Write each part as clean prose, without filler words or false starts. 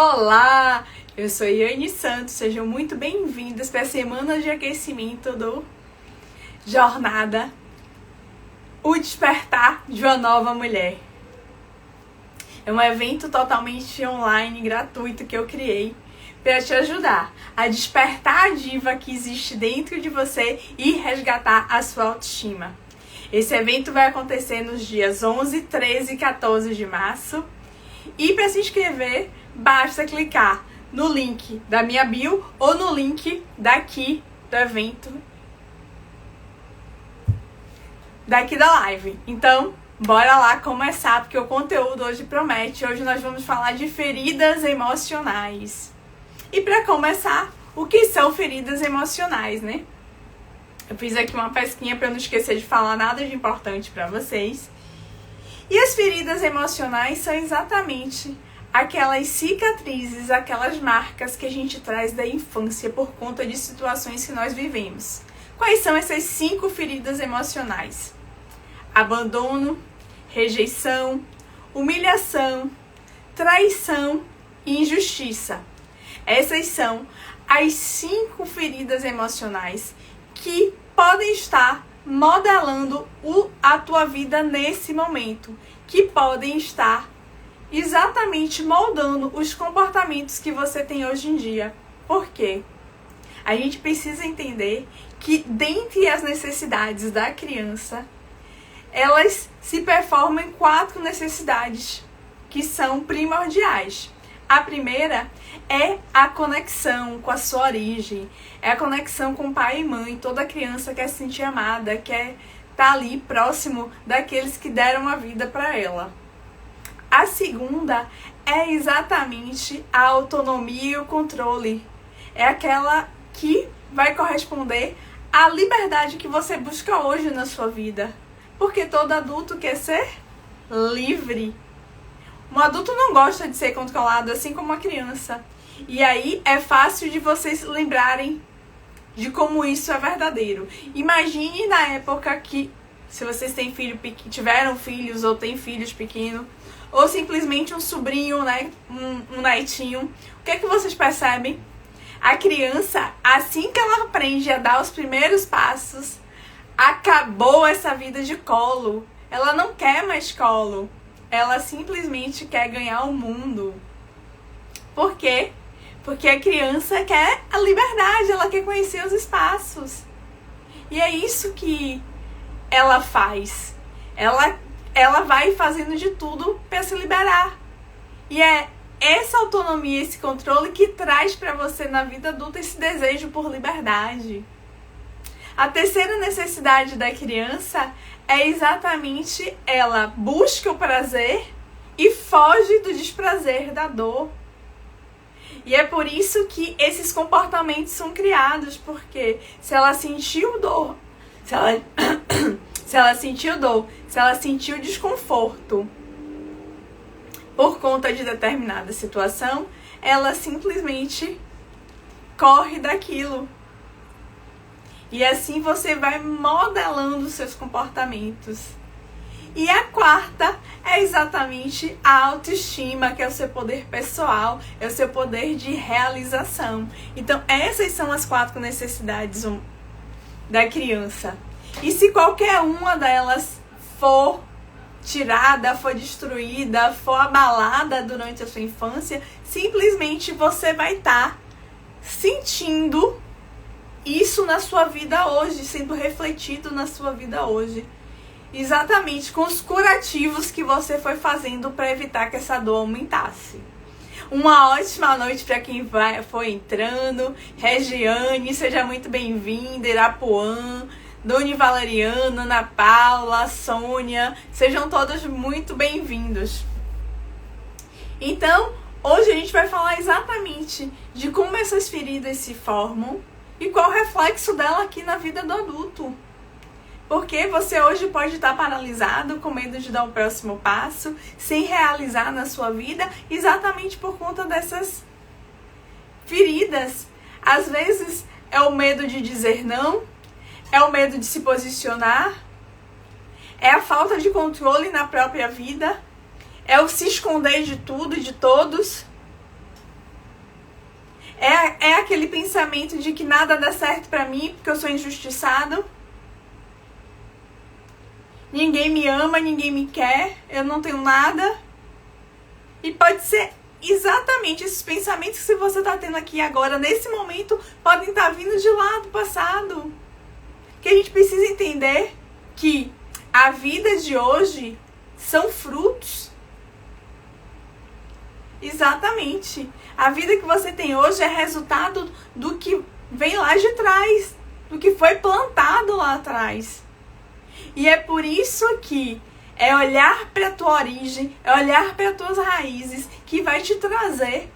Olá, eu sou Yane Santos, sejam muito bem-vindas para a semana de aquecimento do Jornada O Despertar de uma Nova Mulher. É um evento totalmente online, gratuito, que eu criei para te ajudar a despertar a diva que existe dentro de você e resgatar a sua autoestima. Esse evento vai acontecer nos dias 11, 13 e 14 de março. E para se inscrever, basta clicar no link da minha bio ou no link daqui do evento, daqui da live. Então, bora lá começar, porque o conteúdo hoje promete. Hoje nós vamos falar de feridas emocionais. E para começar, o que são feridas emocionais, né? Eu fiz aqui uma pesquinha para não esquecer de falar nada de importante para vocês. E as feridas emocionais são exatamente aquelas cicatrizes, aquelas marcas que a gente traz da infância por conta de situações que nós vivemos. Quais são essas 5 feridas emocionais? Abandono, rejeição, humilhação, traição e injustiça. Essas são as 5 feridas emocionais que podem estar modelando a tua vida nesse momento, que podem estar exatamente moldando os comportamentos que você tem hoje em dia. Por quê? A gente precisa entender que dentre as necessidades da criança, elas se performam em 4 necessidades que são primordiais. A primeira é a conexão com a sua origem, é a conexão com pai e mãe. Toda criança quer se sentir amada, quer estar ali próximo daqueles que deram a vida para ela. A segunda é exatamente a autonomia e o controle. É aquela que vai corresponder à liberdade que você busca hoje na sua vida. Porque todo adulto quer ser livre. Um adulto não gosta de ser controlado, assim como uma criança. E aí é fácil de vocês lembrarem de como isso é verdadeiro. Imagine na época que, se vocês têm tiveram filhos ou têm filhos pequenos, ou simplesmente um sobrinho, né, um netinho, o que é que vocês percebem? A criança, assim que ela aprende a dar os primeiros passos, acabou essa vida de colo. Ela não quer mais colo. Ela simplesmente quer ganhar o mundo. Por quê? Porque a criança quer a liberdade, ela quer conhecer os espaços. E é isso que ela faz. Ela vai fazendo de tudo para se liberar. E é essa autonomia, esse controle que traz para você na vida adulta esse desejo por liberdade. A terceira necessidade da criança é exatamente ela busca o prazer e foge do desprazer, da dor. E é por isso que esses comportamentos são criados, porque se ela sentiu dor, se ela sentiu desconforto por conta de determinada situação, ela simplesmente corre daquilo. E assim você vai modelando seus comportamentos. E a quarta é exatamente a autoestima, que é o seu poder pessoal, é o seu poder de realização. Então essas são as 4 necessidades da criança. E se qualquer uma delas for tirada, for destruída, for abalada durante a sua infância, simplesmente você vai estar sentindo isso na sua vida hoje, sendo refletido na sua vida hoje. Exatamente com os curativos que você foi fazendo para evitar que essa dor aumentasse. Uma ótima noite para quem foi entrando. Regiane, seja muito bem-vinda. Irapuã, Doni Valeriano, Ana Paula, Sônia, sejam todos muito bem-vindos. Então, hoje a gente vai falar exatamente de como essas feridas se formam e qual o reflexo dela aqui na vida do adulto. Porque você hoje pode estar paralisado, com medo de dar o próximo passo, sem realizar na sua vida, exatamente por conta dessas feridas. Às vezes é o medo de dizer não, é o medo de se posicionar, é a falta de controle na própria vida, é o se esconder de tudo e de todos. É aquele pensamento de que nada dá certo pra mim porque eu sou injustiçado. Ninguém me ama, ninguém me quer, eu não tenho nada. E pode ser exatamente esses pensamentos que você está tendo aqui agora, nesse momento, podem estar vindo de lá do passado. Que a gente precisa entender que a vida de hoje são frutos. Exatamente. A vida que você tem hoje é resultado do que vem lá de trás, do que foi plantado lá atrás. E é por isso que é olhar para a tua origem, é olhar para as tuas raízes, que vai te trazer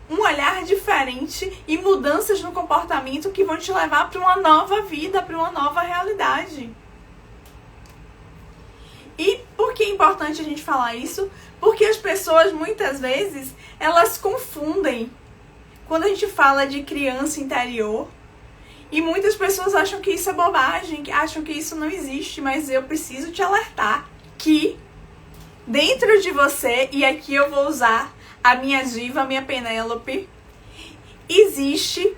um olhar diferente e mudanças no comportamento que vão te levar para uma nova vida, para uma nova realidade. E por que é importante a gente falar isso? Porque as pessoas, muitas vezes, elas confundem quando a gente fala de criança interior. E muitas pessoas acham que isso é bobagem, que acham que isso não existe, mas eu preciso te alertar que dentro de você, e aqui eu vou usar a minha diva, a minha Penélope, existe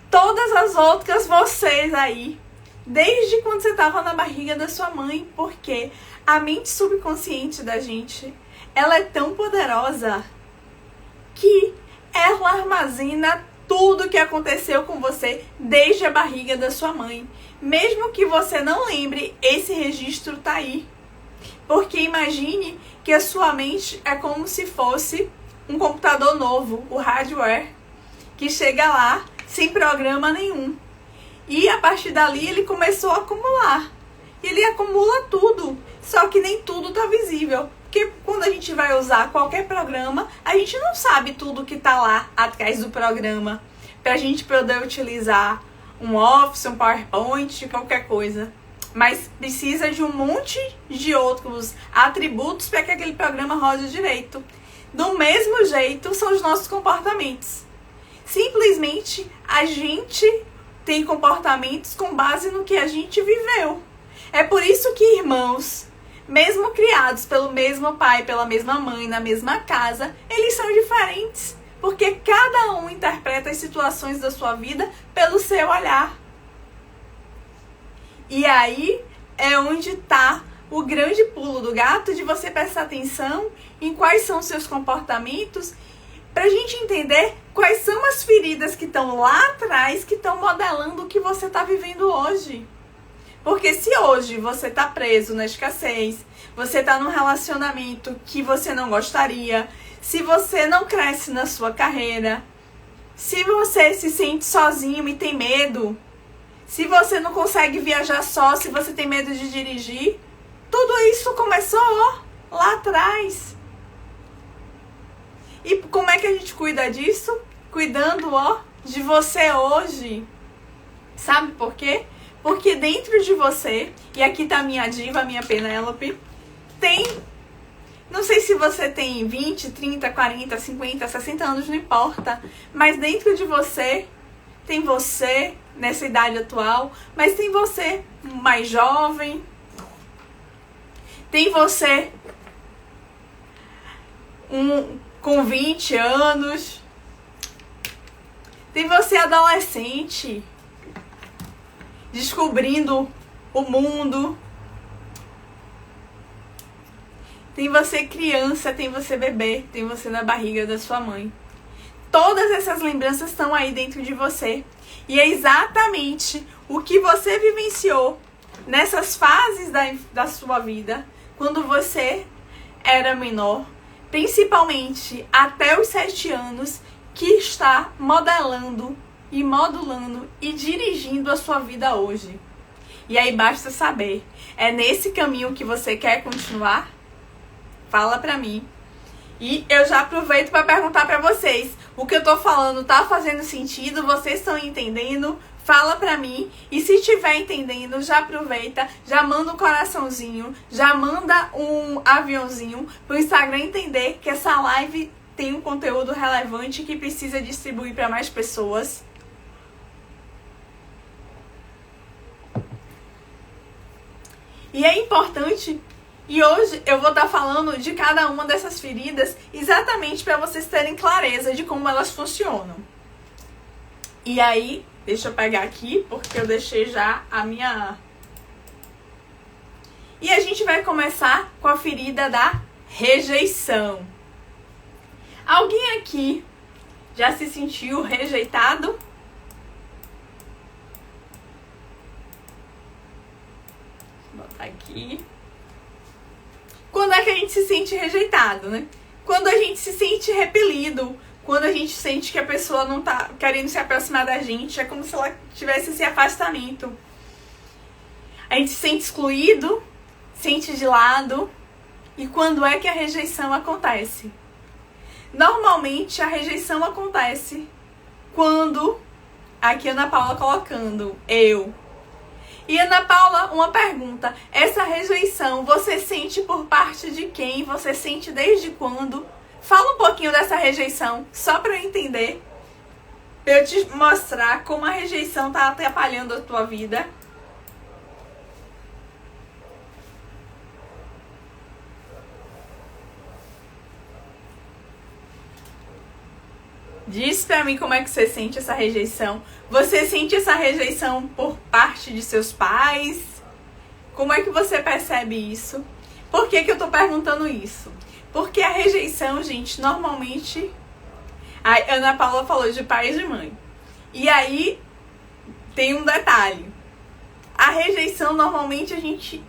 todas as outras vocês aí, desde quando você estava na barriga da sua mãe, porque a mente subconsciente da gente, ela é tão poderosa que ela armazena tudo que aconteceu com você desde a barriga da sua mãe. Mesmo que você não lembre, esse registro tá aí. Porque imagine que a sua mente é como se fosse um computador novo, o hardware, que chega lá sem programa nenhum. E a partir dali ele começou a acumular. E ele acumula tudo, só que nem tudo tá visível. Porque quando a gente vai usar qualquer programa, a gente não sabe tudo que tá lá atrás do programa. Pra gente poder utilizar um Office, um PowerPoint, qualquer coisa. Mas precisa de um monte de outros atributos para que aquele programa rode direito. Do mesmo jeito são os nossos comportamentos. Simplesmente a gente tem comportamentos com base no que a gente viveu. É por isso que irmãos, mesmo criados pelo mesmo pai, pela mesma mãe, na mesma casa, eles são diferentes. Porque cada um interpreta as situações da sua vida pelo seu olhar. E aí é onde está o grande pulo do gato, de você prestar atenção em quais são os seus comportamentos, para a gente entender quais são as feridas que estão lá atrás, que estão modelando o que você está vivendo hoje. Porque se hoje você está preso na escassez, você está num relacionamento que você não gostaria, se você não cresce na sua carreira, se você se sente sozinho e tem medo, se você não consegue viajar só, se você tem medo de dirigir, tudo isso começou lá atrás. E como é que a gente cuida disso? Cuidando de você hoje. Sabe por quê? Porque dentro de você, e aqui tá a minha diva, a minha Penélope, tem, não sei se você tem 20, 30, 40, 50, 60 anos, não importa, mas dentro de você, tem você nessa idade atual, mas tem você mais jovem, tem você com 20 anos, tem você adolescente, descobrindo o mundo, tem você criança, tem você bebê, tem você na barriga da sua mãe. Todas essas lembranças estão aí dentro de você. E é exatamente o que você vivenciou nessas fases da sua vida, quando você era menor, principalmente até os 7 anos, que está modelando e modulando e dirigindo a sua vida hoje. E aí basta saber, é nesse caminho que você quer continuar? Fala pra mim. E eu já aproveito para perguntar para vocês, o que eu tô falando tá fazendo sentido? Vocês estão entendendo? Fala pra mim. E se estiver entendendo, já aproveita, já manda um coraçãozinho, já manda um aviãozinho pro Instagram entender que essa live tem um conteúdo relevante que precisa distribuir para mais pessoas. E é importante E hoje eu vou estar falando de cada uma dessas feridas exatamente para vocês terem clareza de como elas funcionam. E aí, deixa eu pegar aqui, porque eu deixei já a minha... E a gente vai começar com a ferida da rejeição. Alguém aqui já se sentiu rejeitado? Vou botar aqui. Quando é que a gente se sente rejeitado, né? Quando a gente se sente repelido, quando a gente sente que a pessoa não tá querendo se aproximar da gente, é como se ela tivesse esse afastamento. A gente se sente excluído, sente de lado. E quando é que a rejeição acontece? Normalmente a rejeição acontece quando, aqui Ana Paula colocando, eu. E Ana Paula, uma pergunta, essa rejeição você sente por parte de quem? Você sente desde quando? Fala um pouquinho dessa rejeição, só para eu entender, para eu te mostrar como a rejeição tá atrapalhando a tua vida. Diz pra mim como é que você sente essa rejeição. Você sente essa rejeição por parte de seus pais? Como é que você percebe isso? Por que eu tô perguntando isso? Porque a rejeição, gente, normalmente... A Ana Paula falou de pai e de mãe. E aí, tem um detalhe. A rejeição, normalmente, a gente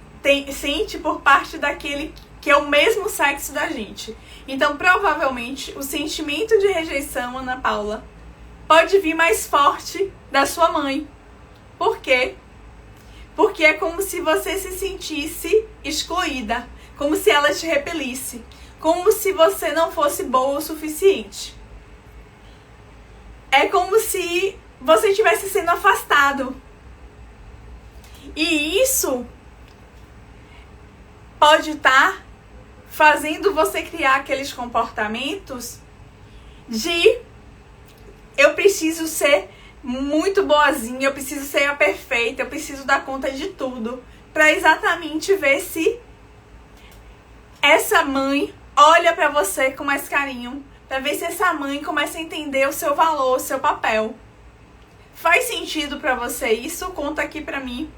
sente por parte daquele que é o mesmo sexo da gente. Então, provavelmente, o sentimento de rejeição, Ana Paula, pode vir mais forte da sua mãe. Por quê? Porque é como se você se sentisse excluída, como se ela te repelisse, como se você não fosse boa o suficiente. É como se você estivesse sendo afastado. E isso pode estar fazendo você criar aqueles comportamentos de eu preciso ser muito boazinha, eu preciso ser a perfeita, eu preciso dar conta de tudo, para exatamente ver se essa mãe olha para você com mais carinho, para ver se essa mãe começa a entender o seu valor, o seu papel. Faz sentido para você isso? Conta aqui para mim.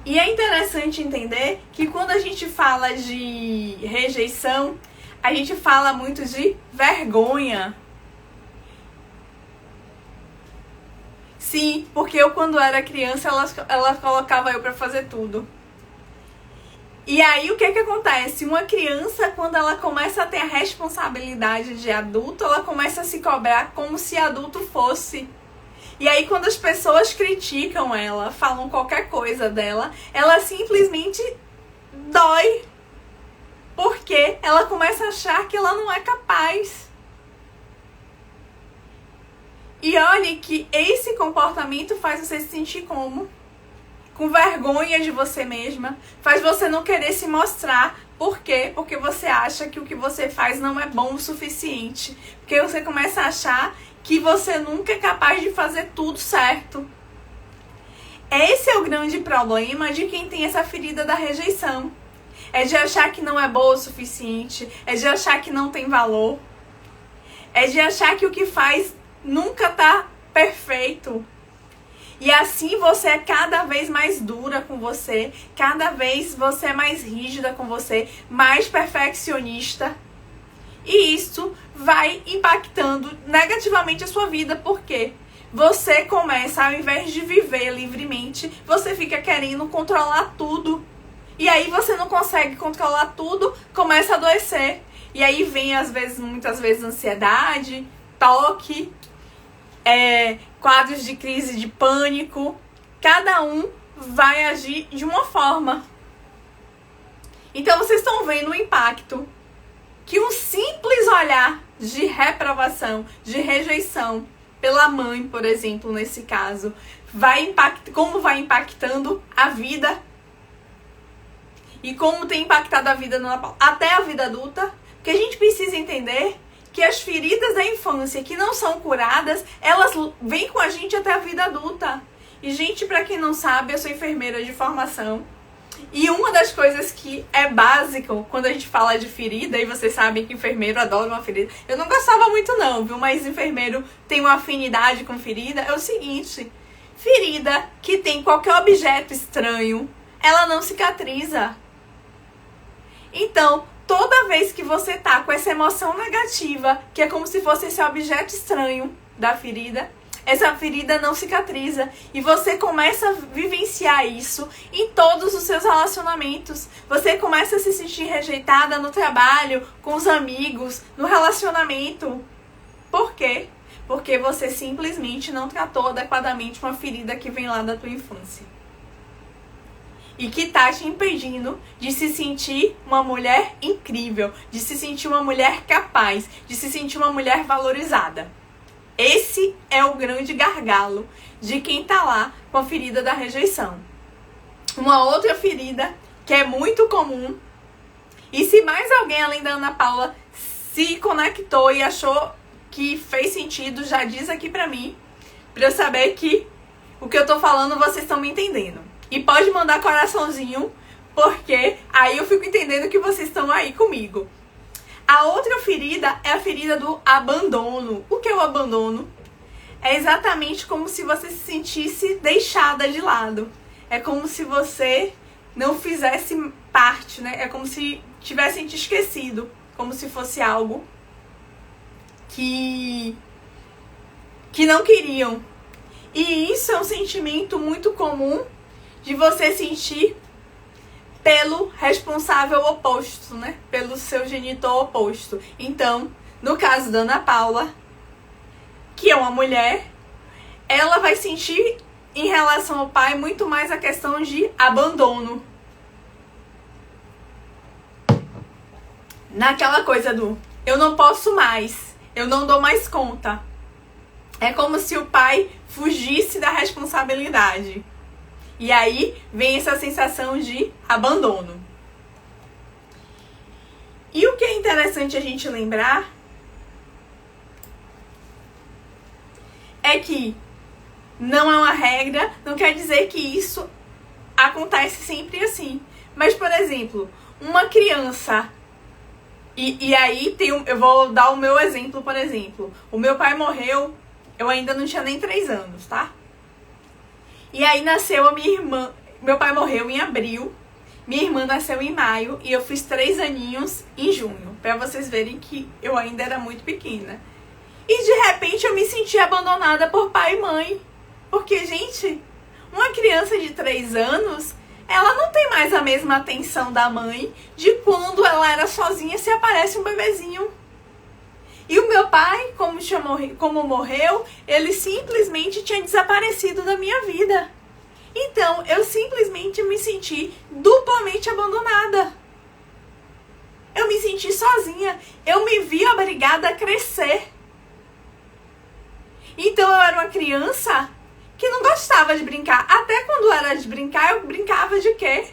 E é interessante entender que quando a gente fala de rejeição, a gente fala muito de vergonha. Sim, porque eu quando era criança, ela colocava eu pra fazer tudo. E aí o que acontece? Uma criança, quando ela começa a ter a responsabilidade de adulto, ela começa a se cobrar como se adulto fosse. E aí quando as pessoas criticam ela, falam qualquer coisa dela, ela simplesmente dói. Porque ela começa a achar que ela não é capaz. E olha que esse comportamento faz você se sentir como? Com vergonha de você mesma. Faz você não querer se mostrar. Por quê? Porque você acha que o que você faz não é bom o suficiente. Porque você começa a achar que você nunca é capaz de fazer tudo certo. Esse é o grande problema de quem tem essa ferida da rejeição. É de achar que não é boa o suficiente. É de achar que não tem valor. É de achar que o que faz nunca tá perfeito. E assim você é cada vez mais dura com você. Cada vez você é mais rígida com você. Mais perfeccionista. E isso vai impactando negativamente a sua vida. Por quê? Você começa, ao invés de viver livremente, você fica querendo controlar tudo. E aí você não consegue controlar tudo, começa a adoecer. E aí vem, muitas vezes, ansiedade, toque, quadros de crise de pânico. Cada um vai agir de uma forma. Então vocês estão vendo o impacto que um simples olhar de reprovação, de rejeição pela mãe, por exemplo, nesse caso, como vai impactando a vida e como tem impactado a vida até a vida adulta. Porque a gente precisa entender que as feridas da infância que não são curadas, elas vêm com a gente até a vida adulta. E, gente, pra quem não sabe, eu sou enfermeira de formação. E uma das coisas que é básico quando a gente fala de ferida, e vocês sabem que enfermeiro adora uma ferida. Eu não gostava muito não, viu? Mas enfermeiro tem uma afinidade com ferida. É o seguinte, ferida que tem qualquer objeto estranho, ela não cicatriza. Então, toda vez que você tá com essa emoção negativa, que é como se fosse esse objeto estranho da ferida, essa ferida não cicatriza. E você começa a vivenciar isso em todos os seus relacionamentos. Você começa a se sentir rejeitada no trabalho, com os amigos, no relacionamento. Por quê? Porque você simplesmente não tratou adequadamente uma ferida que vem lá da tua infância. E que tá te impedindo de se sentir uma mulher incrível, de se sentir uma mulher capaz, de se sentir uma mulher valorizada. Esse é o grande gargalo de quem tá lá com a ferida da rejeição. Uma outra ferida que é muito comum, e se mais alguém além da Ana Paula se conectou e achou que fez sentido, já diz aqui pra mim, pra eu saber que o que eu tô falando vocês estão me entendendo. E pode mandar coraçãozinho, porque aí eu fico entendendo que vocês estão aí comigo. A outra ferida é a ferida do abandono. O que é o abandono? É exatamente como se você se sentisse deixada de lado. É como se você não fizesse parte, né? É como se tivessem te esquecido. Como se fosse algo que não queriam. E isso é um sentimento muito comum de você sentir pelo responsável oposto, né? Pelo seu genitor oposto. Então, no caso da Ana Paula, que é uma mulher, ela vai sentir em relação ao pai muito mais a questão de abandono. Naquela coisa do eu não posso mais, eu não dou mais conta. É como se o pai fugisse da responsabilidade. E aí vem essa sensação de abandono. E o que é interessante a gente lembrar é que não é uma regra, não quer dizer que isso acontece sempre assim. Mas, por exemplo, uma criança... E aí eu vou dar o meu exemplo, por exemplo. O meu pai morreu, eu ainda não tinha nem 3 anos, tá? E aí nasceu a minha irmã. Meu pai morreu em abril. Minha irmã nasceu em maio. E eu fiz 3 aninhos em junho. Pra vocês verem que eu ainda era muito pequena. E de repente eu me senti abandonada por pai e mãe. Porque, gente, uma criança de 3 anos, ela não tem mais a mesma atenção da mãe de quando ela era sozinha se aparece um bebezinho. E o meu pai, como morreu, ele simplesmente tinha desaparecido da minha vida. Então, eu simplesmente me senti duplamente abandonada. Eu me senti sozinha. Eu me vi obrigada a crescer. Então, eu era uma criança que não gostava de brincar. Até quando era de brincar, eu brincava de quê?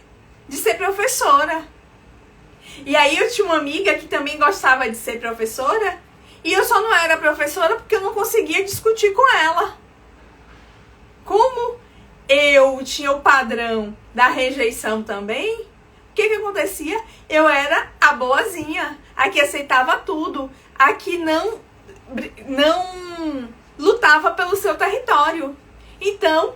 De ser professora. E aí, eu tinha uma amiga que também gostava de ser professora. E eu só não era professora porque eu não conseguia discutir com ela. Como eu tinha o padrão da rejeição também, o que acontecia? Eu era a boazinha, a que aceitava tudo, a que não lutava pelo seu território. Então,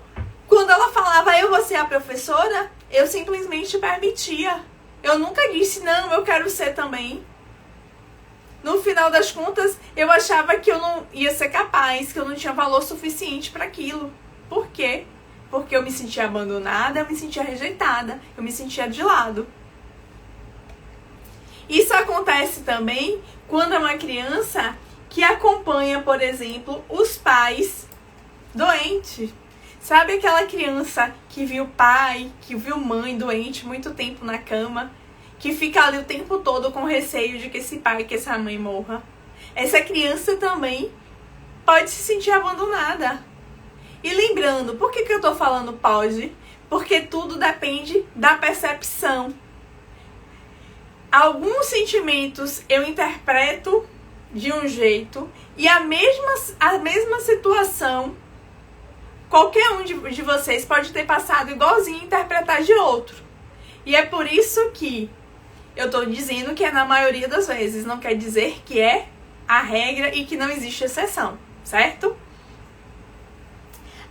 quando ela falava, eu vou ser a professora, eu simplesmente permitia. Eu nunca disse, não, eu quero ser também. No final das contas, eu achava que eu não ia ser capaz, que eu não tinha valor suficiente para aquilo. Por quê? Porque eu me sentia abandonada, eu me sentia rejeitada, eu me sentia de lado. Isso acontece também quando é uma criança que acompanha, por exemplo, os pais doentes. Sabe aquela criança que viu pai, que viu mãe doente muito tempo na cama? Que fica ali o tempo todo com receio de que esse pai, que essa mãe morra. Essa criança também pode se sentir abandonada. E lembrando, por que eu tô falando pode? Porque tudo depende da percepção. Alguns sentimentos eu interpreto de um jeito e a mesma situação, qualquer um de vocês pode ter passado igualzinho e interpretar de outro. E é por isso que eu tô dizendo que é na maioria das vezes, não quer dizer que é a regra e que não existe exceção, certo?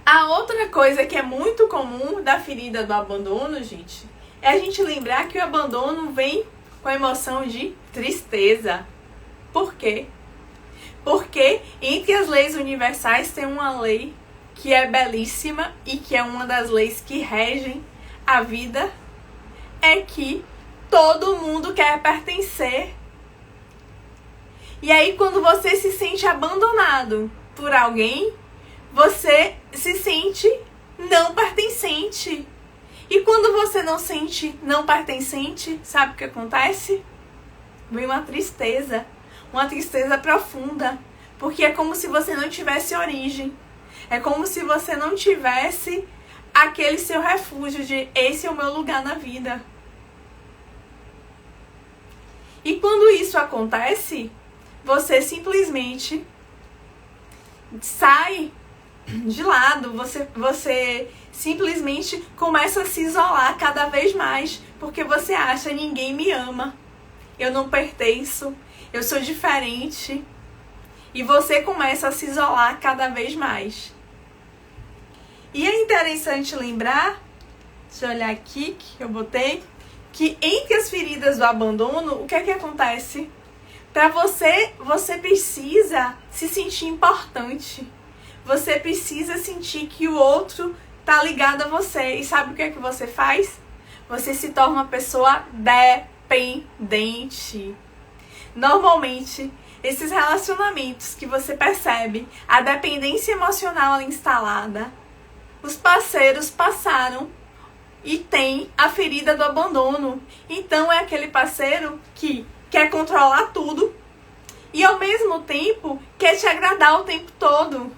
A outra coisa que é muito comum da ferida do abandono, gente, é a gente lembrar que o abandono vem com a emoção de tristeza. Por quê? Porque entre as leis universais tem uma lei que é belíssima e que é uma das leis que regem a vida, é que todo mundo quer pertencer. E aí, quando você se sente abandonado por alguém, você se sente não pertencente. E quando você não sente não pertencente, sabe o que acontece? Vem uma tristeza profunda. Porque é como se você não tivesse origem. É como se você não tivesse aquele seu refúgio de esse é o meu lugar na vida. E quando isso acontece, você simplesmente sai de lado, você simplesmente começa a se isolar cada vez mais, porque você acha ninguém me ama, eu não pertenço, eu sou diferente, e você começa a se isolar cada vez mais. E é interessante lembrar, deixa eu olhar aqui que eu botei, que entre as feridas do abandono, o que é que acontece? Para você precisa se sentir importante. Você precisa sentir que o outro tá ligado a você. E sabe o que é que você faz? Você se torna uma pessoa dependente. Normalmente, esses relacionamentos que você percebe, a dependência emocional instalada, os parceiros passaram e tem a ferida do abandono. Então é aquele parceiro que quer controlar tudo e ao mesmo tempo quer te agradar o tempo todo.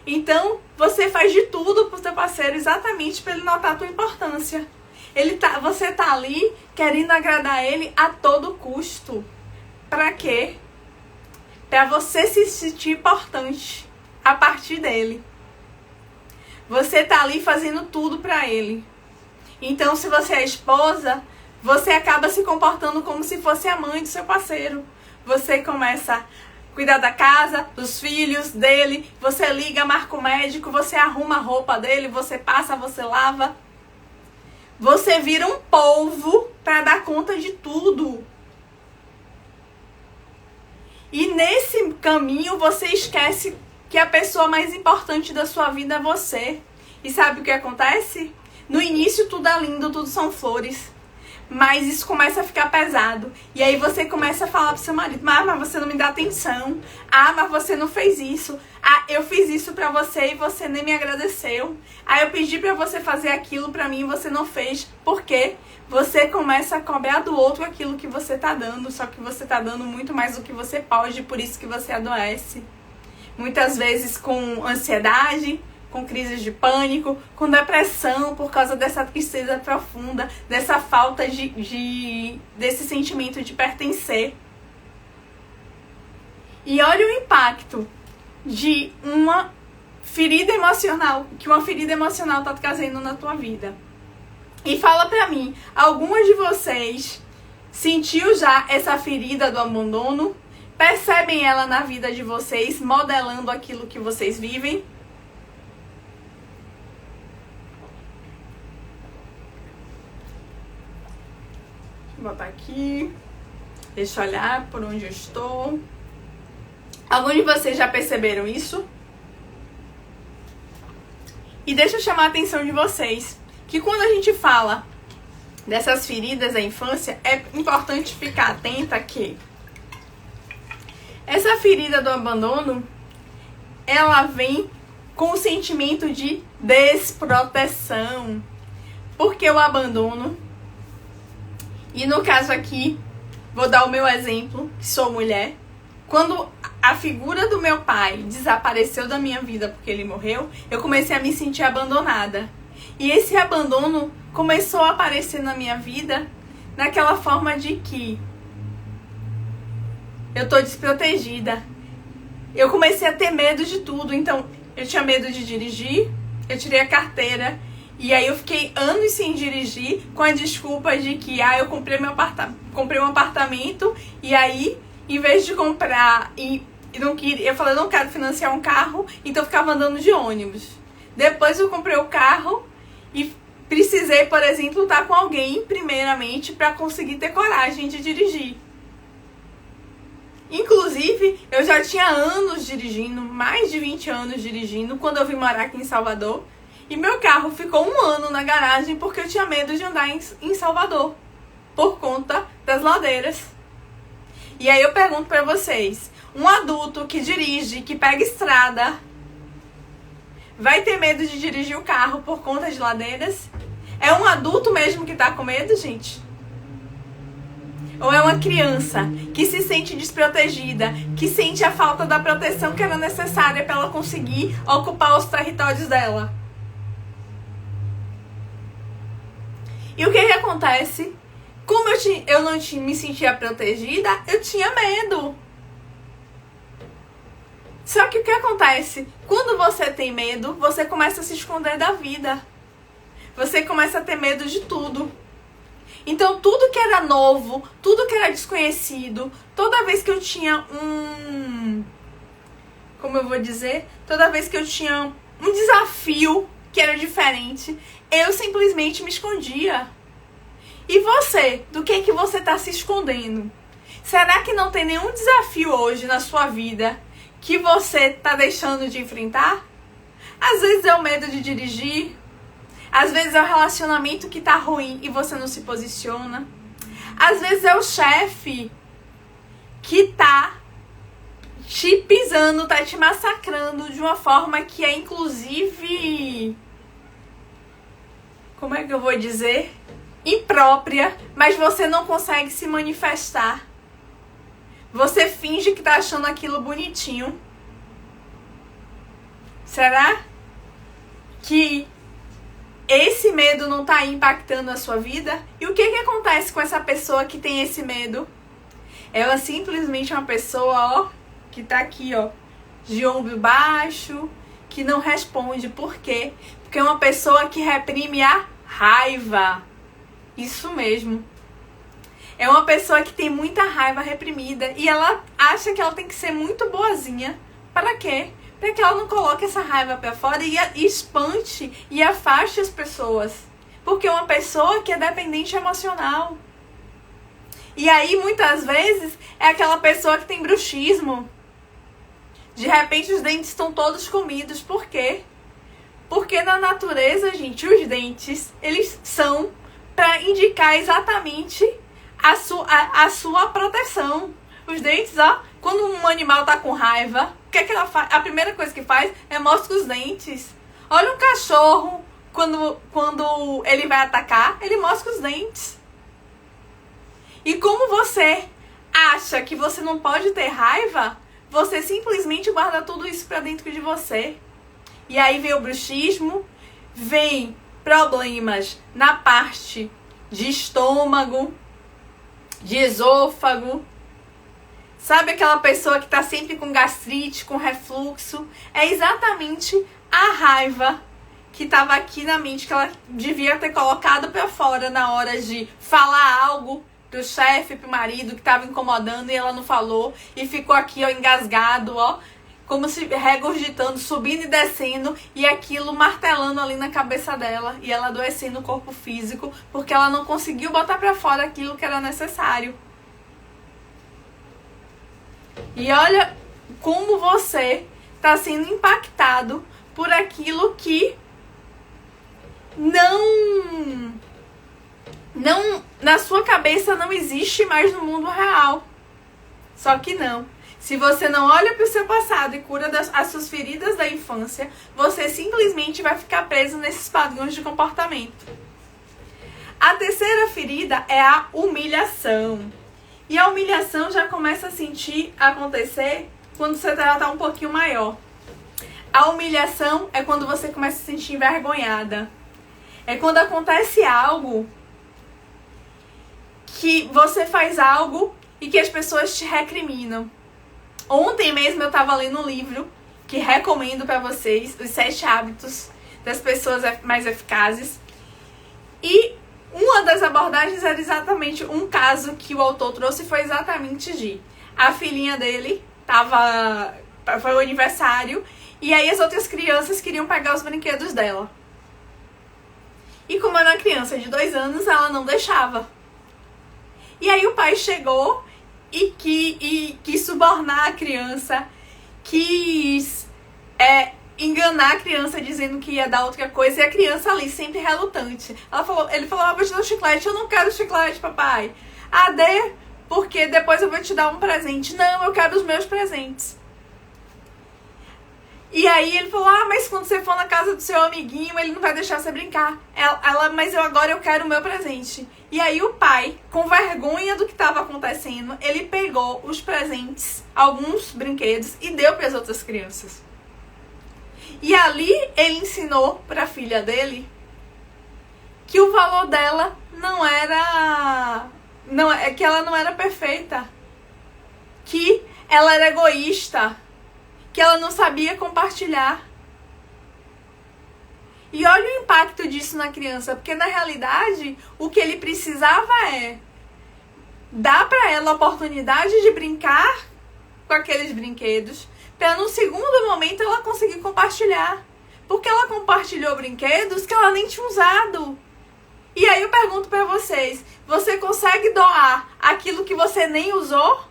Então você faz de tudo pro seu parceiro exatamente para ele notar a tua importância. Você tá ali querendo agradar ele a todo custo. Pra quê? Pra você se sentir importante a partir dele. Você tá ali fazendo tudo pra ele. Então, se você é esposa, você acaba se comportando como se fosse a mãe do seu parceiro. Você começa a cuidar da casa, dos filhos dele, você liga, marca o médico, você arruma a roupa dele, você passa, você lava. Você vira um polvo para dar conta de tudo. E nesse caminho você esquece que a pessoa mais importante da sua vida é você. E sabe o que acontece? No início tudo é lindo, tudo são flores. Mas isso começa a ficar pesado. E aí você começa a falar pro seu marido: mas você não me dá atenção. Mas você não fez isso. Eu fiz isso pra você e você nem me agradeceu. Eu pedi pra você fazer aquilo pra mim e você não fez. Por quê? Você começa a cobrar do outro aquilo que você tá dando. Só que você tá dando muito mais do que você pode. Por isso que você adoece. Muitas vezes com ansiedade, com crises de pânico, com depressão por causa dessa tristeza profunda, dessa falta desse sentimento de pertencer. E olha o impacto de uma ferida emocional, que uma ferida emocional tá trazendo na tua vida. E fala pra mim, alguma de vocês sentiu já essa ferida do abandono? Percebem ela na vida de vocês, modelando aquilo que vocês vivem? Vou botar aqui. Deixa eu olhar por onde eu estou. Alguns de vocês já perceberam isso? E deixa eu chamar a atenção de vocês que quando a gente fala dessas feridas da infância, é importante ficar atenta que essa ferida do abandono, ela vem com o sentimento de desproteção. Porque o abandono, e no caso aqui, vou dar o meu exemplo, que sou mulher. Quando a figura do meu pai desapareceu da minha vida porque ele morreu, eu comecei a me sentir abandonada. E esse abandono começou a aparecer na minha vida naquela forma de que eu tô desprotegida. Eu comecei a ter medo de tudo. Então, eu tinha medo de dirigir, eu tirei a carteira E aí eu fiquei anos sem dirigir com a desculpa de que eu comprei um apartamento e aí, em vez de comprar eu falei, eu não quero financiar um carro, então eu ficava andando de ônibus. Depois eu comprei o carro e precisei, por exemplo, estar com alguém primeiramente para conseguir ter coragem de dirigir. Inclusive, eu já tinha anos dirigindo, mais de 20 anos dirigindo, quando eu vim morar aqui em Salvador. E meu carro ficou 1 ano na garagem porque eu tinha medo de andar em Salvador, por conta das ladeiras. E aí eu pergunto pra vocês, um adulto que dirige, que pega estrada, vai ter medo de dirigir o carro por conta de ladeiras? É um adulto mesmo que tá com medo, gente? Ou é uma criança que se sente desprotegida, que sente a falta da proteção que era necessária para ela conseguir ocupar os territórios dela? E o que acontece? Como eu não me sentia protegida, eu tinha medo. Só que o que acontece? Quando você tem medo, você começa a se esconder da vida. Você começa a ter medo de tudo. Então, tudo que era novo, tudo que era desconhecido, toda vez que eu tinha toda vez que eu tinha um desafio que era diferente, eu simplesmente me escondia. E você? Do que você está se escondendo? Será que não tem nenhum desafio hoje na sua vida que você está deixando de enfrentar? Às vezes é o medo de dirigir. Às vezes é o relacionamento que tá ruim e você não se posiciona. Às vezes é o chefe que tá te pisando, tá te massacrando de uma forma que é inclusive... Como é que eu vou dizer? Imprópria, mas você não consegue se manifestar. Você finge que tá achando aquilo bonitinho. Será que esse medo não tá impactando a sua vida? E o que acontece com essa pessoa que tem esse medo? Ela simplesmente é uma pessoa, que tá aqui, de ombro baixo, que não responde. Por quê? Porque é uma pessoa que reprime a raiva. Isso mesmo. É uma pessoa que tem muita raiva reprimida e ela acha que ela tem que ser muito boazinha. Para quê? Para que ela não coloque essa raiva para fora e espante e afaste as pessoas. Porque é uma pessoa que é dependente emocional. E aí, muitas vezes, é aquela pessoa que tem bruxismo. De repente, os dentes estão todos comidos. Por quê? Porque na natureza, gente, os dentes, eles são para indicar exatamente a sua proteção. Os dentes, quando um animal tá com raiva, o que ela faz? A primeira coisa que faz é mostra os dentes. Olha um cachorro, quando ele vai atacar, ele mostra os dentes. E como você acha que você não pode ter raiva, você simplesmente guarda tudo isso pra dentro de você. E aí vem o bruxismo, vem problemas na parte de estômago, de esôfago. Sabe aquela pessoa que tá sempre com gastrite, com refluxo? É exatamente a raiva que tava aqui na mente, que ela devia ter colocado pra fora na hora de falar algo pro chefe, pro marido que tava incomodando e ela não falou. E ficou aqui, engasgado, como se regurgitando, subindo e descendo, e aquilo martelando ali na cabeça dela, e ela adoecendo o corpo físico, porque ela não conseguiu botar pra fora aquilo que era necessário. E olha como você tá sendo impactado por aquilo que não na sua cabeça não existe mais no mundo real. Só que não. Se você não olha para o seu passado e cura as suas feridas da infância, você simplesmente vai ficar preso nesses padrões de comportamento. A terceira ferida é a humilhação. E a humilhação já começa a acontecer quando você tá um pouquinho maior. A humilhação é quando você começa a se sentir envergonhada. É quando acontece algo que você faz algo e que as pessoas te recriminam. Ontem mesmo eu estava lendo um livro que recomendo para vocês, Os 7 Hábitos das pessoas mais eficazes. E uma das abordagens era exatamente um caso que o autor trouxe, foi exatamente de a filhinha dele foi o aniversário, e aí as outras crianças queriam pegar os brinquedos dela. E como era uma criança de 2 anos, ela não deixava. E aí o pai chegou e quis subornar a criança, quis enganar a criança dizendo que ia dar outra coisa, e a criança ali sempre relutante. Ele falou, vou te dar um chiclete. Eu não quero chiclete, papai. Dê, porque depois eu vou te dar um presente. Não, eu quero os meus presentes. E aí ele falou, mas quando você for na casa do seu amiguinho, ele não vai deixar você brincar. Mas agora eu quero o meu presente. E aí o pai, com vergonha do que estava acontecendo, ele pegou os presentes, alguns brinquedos, e deu para as outras crianças. E ali ele ensinou para a filha dele que o valor dela que ela não era perfeita, que ela era egoísta, que ela não sabia compartilhar. E olha o impacto disso na criança, porque na realidade o que ele precisava é dar para ela a oportunidade de brincar com aqueles brinquedos, para no segundo momento ela conseguir compartilhar. Porque ela compartilhou brinquedos que ela nem tinha usado. E aí eu pergunto para vocês, você consegue doar aquilo que você nem usou?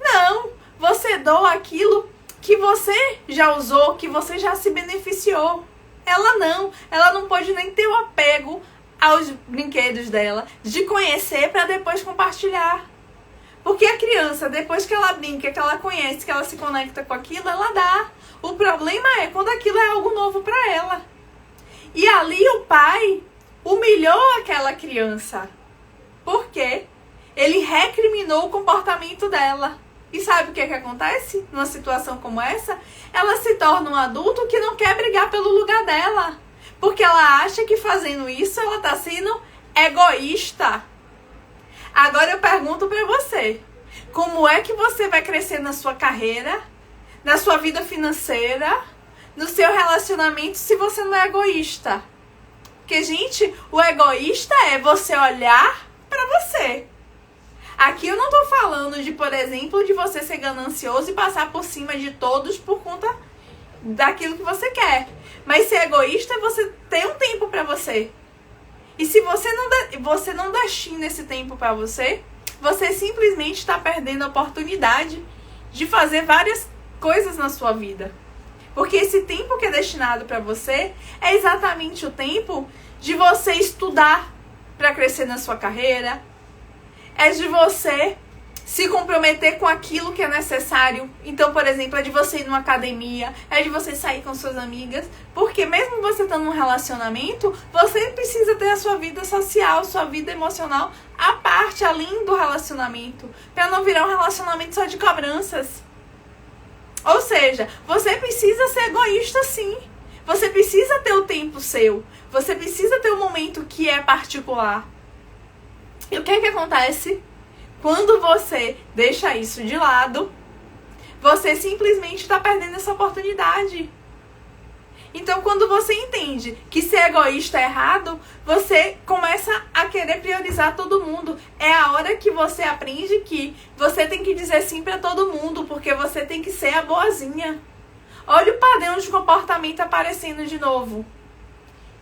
Não, você doa aquilo que você já usou, que você já se beneficiou. Ela não pode nem ter o apego aos brinquedos dela, de conhecer para depois compartilhar. Porque a criança, depois que ela brinca, que ela conhece, que ela se conecta com aquilo, ela dá. O problema é quando aquilo é algo novo para ela. E ali o pai humilhou aquela criança. Por quê? Ele recriminou o comportamento dela. E sabe o que acontece numa situação como essa? Ela se torna um adulto que não quer brigar pelo lugar dela. Porque ela acha que fazendo isso ela está sendo egoísta. Agora eu pergunto para você, como é que você vai crescer na sua carreira, na sua vida financeira, no seu relacionamento, se você não é egoísta? Porque, gente, o egoísta é você olhar para você. Aqui eu não tô falando de, por exemplo, de você ser ganancioso e passar por cima de todos por conta daquilo que você quer. Mas ser egoísta é você ter um tempo para você. E se você não destina esse tempo para você, você simplesmente está perdendo a oportunidade de fazer várias coisas na sua vida. Porque esse tempo que é destinado para você é exatamente o tempo de você estudar para crescer na sua carreira, é de você se comprometer com aquilo que é necessário. Então, por exemplo, é de você ir numa academia, é de você sair com suas amigas, porque mesmo você estando num relacionamento, você precisa ter a sua vida social, sua vida emocional à parte, além do relacionamento, para não virar um relacionamento só de cobranças. Ou seja, você precisa ser egoísta sim. Você precisa ter o tempo seu. Você precisa ter um momento que é particular. E o que acontece? Quando você deixa isso de lado, você simplesmente está perdendo essa oportunidade. Então, quando você entende que ser egoísta é errado, você começa a querer priorizar todo mundo. É a hora que você aprende que você tem que dizer sim para todo mundo, porque você tem que ser a boazinha. Olha o padrão de comportamento aparecendo de novo.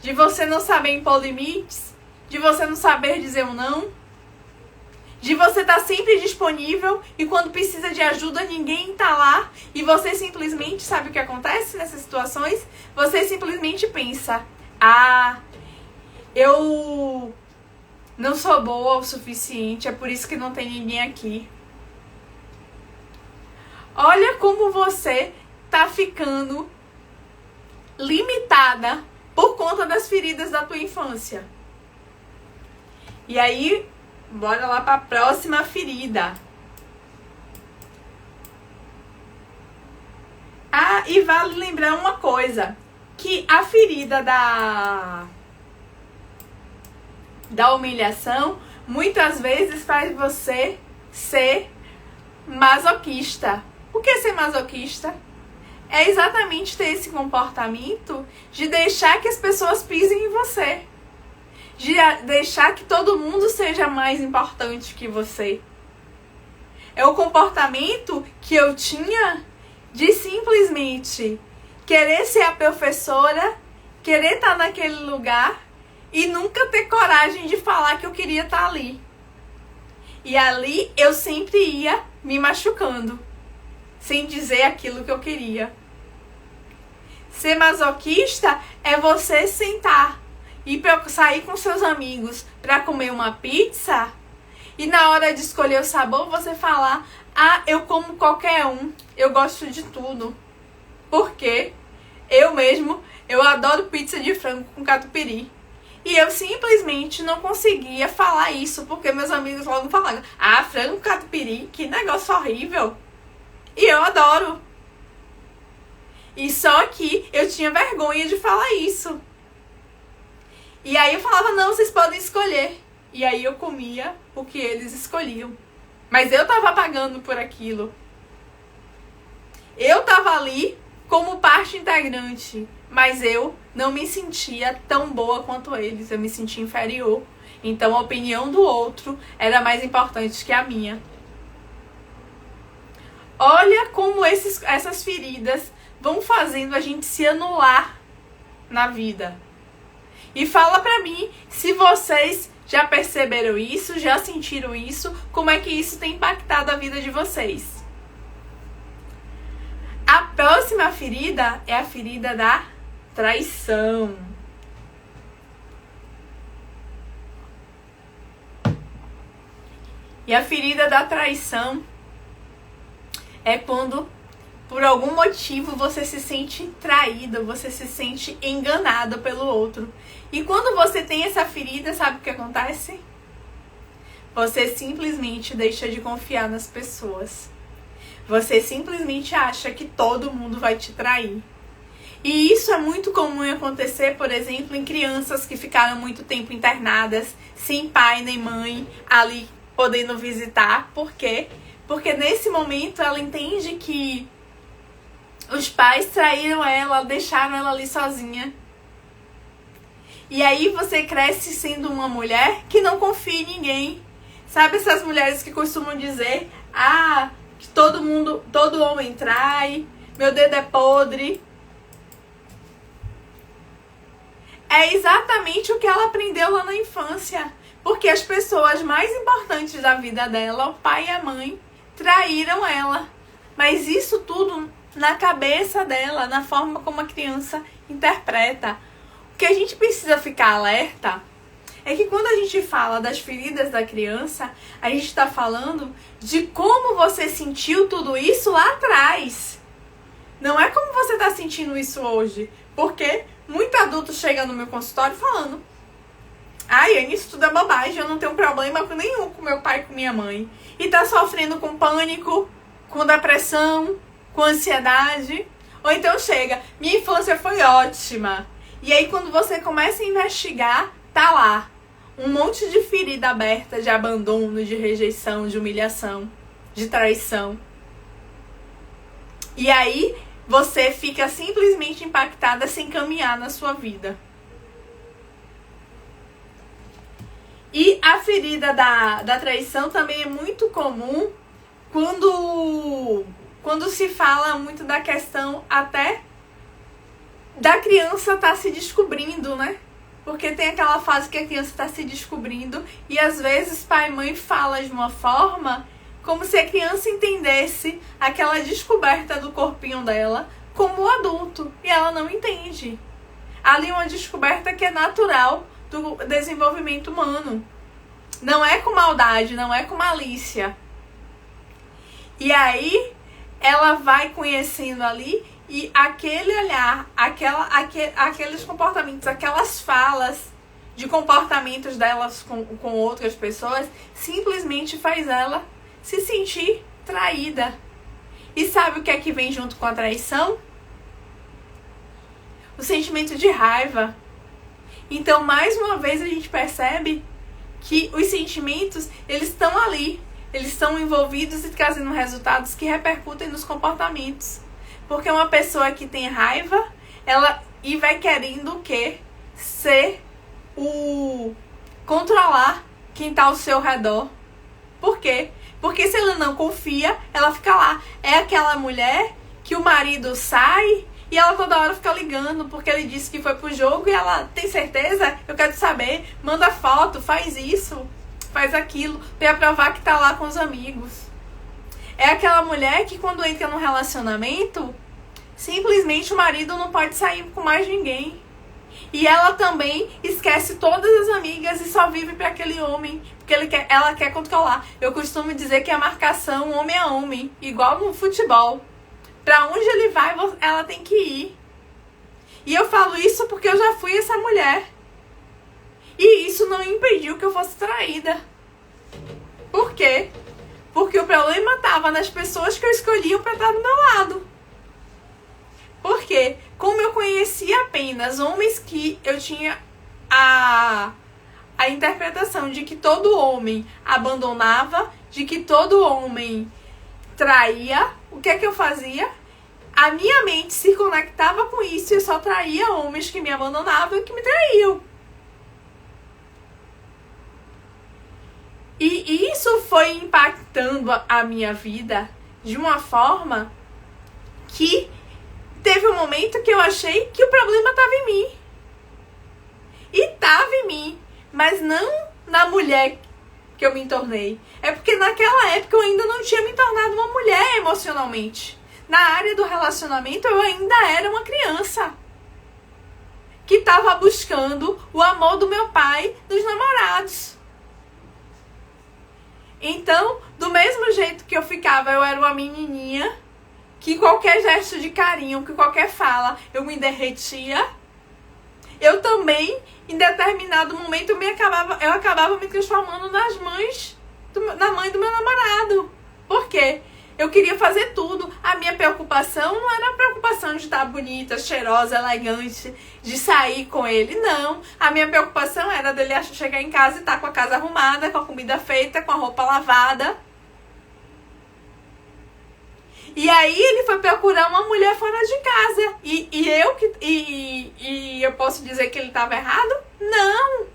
De você não saber impor limites, de você não saber dizer um não, de você estar sempre disponível e quando precisa de ajuda ninguém está lá e você simplesmente, sabe o que acontece nessas situações? Você simplesmente pensa, eu não sou boa o suficiente, é por isso que não tem ninguém aqui. Olha como você tá ficando limitada por conta das feridas da tua infância. E aí, bora lá para a próxima ferida. E vale lembrar uma coisa, que a ferida da humilhação muitas vezes faz você ser masoquista. O que é ser masoquista? é exatamente ter esse comportamento de deixar que as pessoas pisem em você. De deixar que todo mundo seja mais importante que você. É o comportamento que eu tinha de simplesmente querer ser a professora, querer estar naquele lugar e nunca ter coragem de falar que eu queria estar ali. E ali eu sempre ia me machucando, sem dizer aquilo que eu queria. Ser masoquista é você sentar e sair com seus amigos para comer uma pizza e na hora de escolher o sabor você falar: ah, eu como qualquer um, eu gosto de tudo. Porque eu adoro pizza de frango com catupiry. E eu simplesmente não conseguia falar isso, porque meus amigos logo falavam: ah, frango com catupiry, que negócio horrível. E eu adoro. E só que eu tinha vergonha de falar isso. E aí eu falava: não, vocês podem escolher. E aí eu comia o que eles escolhiam. Mas eu tava pagando por aquilo. Eu tava ali como parte integrante. Mas eu não me sentia tão boa quanto eles. Eu me sentia inferior. Então a opinião do outro era mais importante que a minha. Olha como essas feridas vão fazendo a gente se anular na vida. E fala pra mim se vocês já perceberam isso, já sentiram isso, como é que isso tem impactado a vida de vocês. A próxima ferida é a ferida da traição. E a ferida da traição é quando, por algum motivo, você se sente traído, você se sente enganado pelo outro. E quando você tem essa ferida, sabe o que acontece? Você simplesmente deixa de confiar nas pessoas. Você simplesmente acha que todo mundo vai te trair. E isso é muito comum acontecer, por exemplo, em crianças que ficaram muito tempo internadas, sem pai nem mãe ali podendo visitar. Por quê? Porque nesse momento ela entende que os pais traíram ela, deixaram ela ali sozinha. E aí você cresce sendo uma mulher que não confia em ninguém. Sabe essas mulheres que costumam dizer: ah, que todo homem trai, meu dedo é podre. É exatamente o que ela aprendeu lá na infância. Porque as pessoas mais importantes da vida dela, o pai e a mãe, traíram ela. Mas isso tudo na cabeça dela, na forma como a criança interpreta. O que a gente precisa ficar alerta é que quando a gente fala das feridas da criança, a gente está falando de como você sentiu tudo isso lá atrás. Não é como você está sentindo isso hoje. Porque muito adulto chega no meu consultório falando: ai, Anne, isso tudo é bobagem, eu não tenho problema nenhum com meu pai e com minha mãe. E tá sofrendo com pânico, com depressão, com ansiedade. Ou então chega: minha infância foi ótima. E aí quando você começa a investigar, tá lá um monte de ferida aberta, de abandono, de rejeição, de humilhação, de traição. E aí você fica simplesmente impactada sem caminhar na sua vida. E a ferida da traição também é muito comum quando se fala muito da questão até da criança estar se descobrindo, né? Porque tem aquela fase que a criança está se descobrindo e às vezes pai e mãe falam de uma forma como se a criança entendesse aquela descoberta do corpinho dela como adulto. E ela não entende. Ali uma descoberta que é natural do desenvolvimento humano. Não é com maldade, não é com malícia. E aí ela vai conhecendo ali e aquele olhar, aqueles comportamentos, aquelas falas de comportamentos delas com outras pessoas simplesmente faz ela se sentir traída. E sabe o que é que vem junto com a traição? O sentimento de raiva. Então, mais uma vez, a gente percebe que os sentimentos, eles estão ali. Eles estão envolvidos e trazendo resultados que repercutem nos comportamentos. Porque uma pessoa que tem raiva, ela e vai querendo o quê? Controlar quem tá ao seu redor. Por quê? Porque se ela não confia, ela fica lá. É aquela mulher que o marido sai e ela toda hora fica ligando porque ele disse que foi pro jogo e ela tem certeza? Eu quero saber. Manda foto, faz isso, faz aquilo, pra provar que tá lá com os amigos. É aquela mulher que quando entra num relacionamento, simplesmente o marido não pode sair com mais ninguém. E ela também esquece todas as amigas e só vive para aquele homem, porque ela quer controlar. Eu costumo dizer que é marcação homem a homem, igual no futebol. Para onde ele vai, ela tem que ir. E eu falo isso porque eu já fui essa mulher. E isso não impediu que eu fosse traída. Por quê? Porque o problema estava nas pessoas que eu escolhia para estar do meu lado. Porque, como eu conhecia apenas homens que eu tinha a interpretação de que todo homem abandonava, de que todo homem traía, o que é que eu fazia? A minha mente se conectava com isso e eu só traía homens que me abandonavam e que me traíam. E isso foi impactando a minha vida de uma forma que teve um momento que eu achei que o problema estava em mim. E estava em mim, mas não na mulher que eu me tornei. É porque naquela época eu ainda não tinha me tornado uma mulher emocionalmente. Na área do relacionamento eu ainda era uma criança que estava buscando o amor do meu pai dos namorados. Então, do mesmo jeito que eu ficava, eu era uma menininha que qualquer gesto de carinho, que qualquer fala, eu me derretia. Eu também, em determinado momento, eu acabava me transformando na mãe do meu namorado. Por quê? Eu queria fazer tudo. A minha preocupação não era a preocupação de estar bonita, cheirosa, elegante, de sair com ele, não. A minha preocupação era dele chegar em casa e estar com a casa arrumada, com a comida feita, com a roupa lavada. E aí ele foi procurar uma mulher fora de casa. E eu posso dizer que ele estava errado? Não.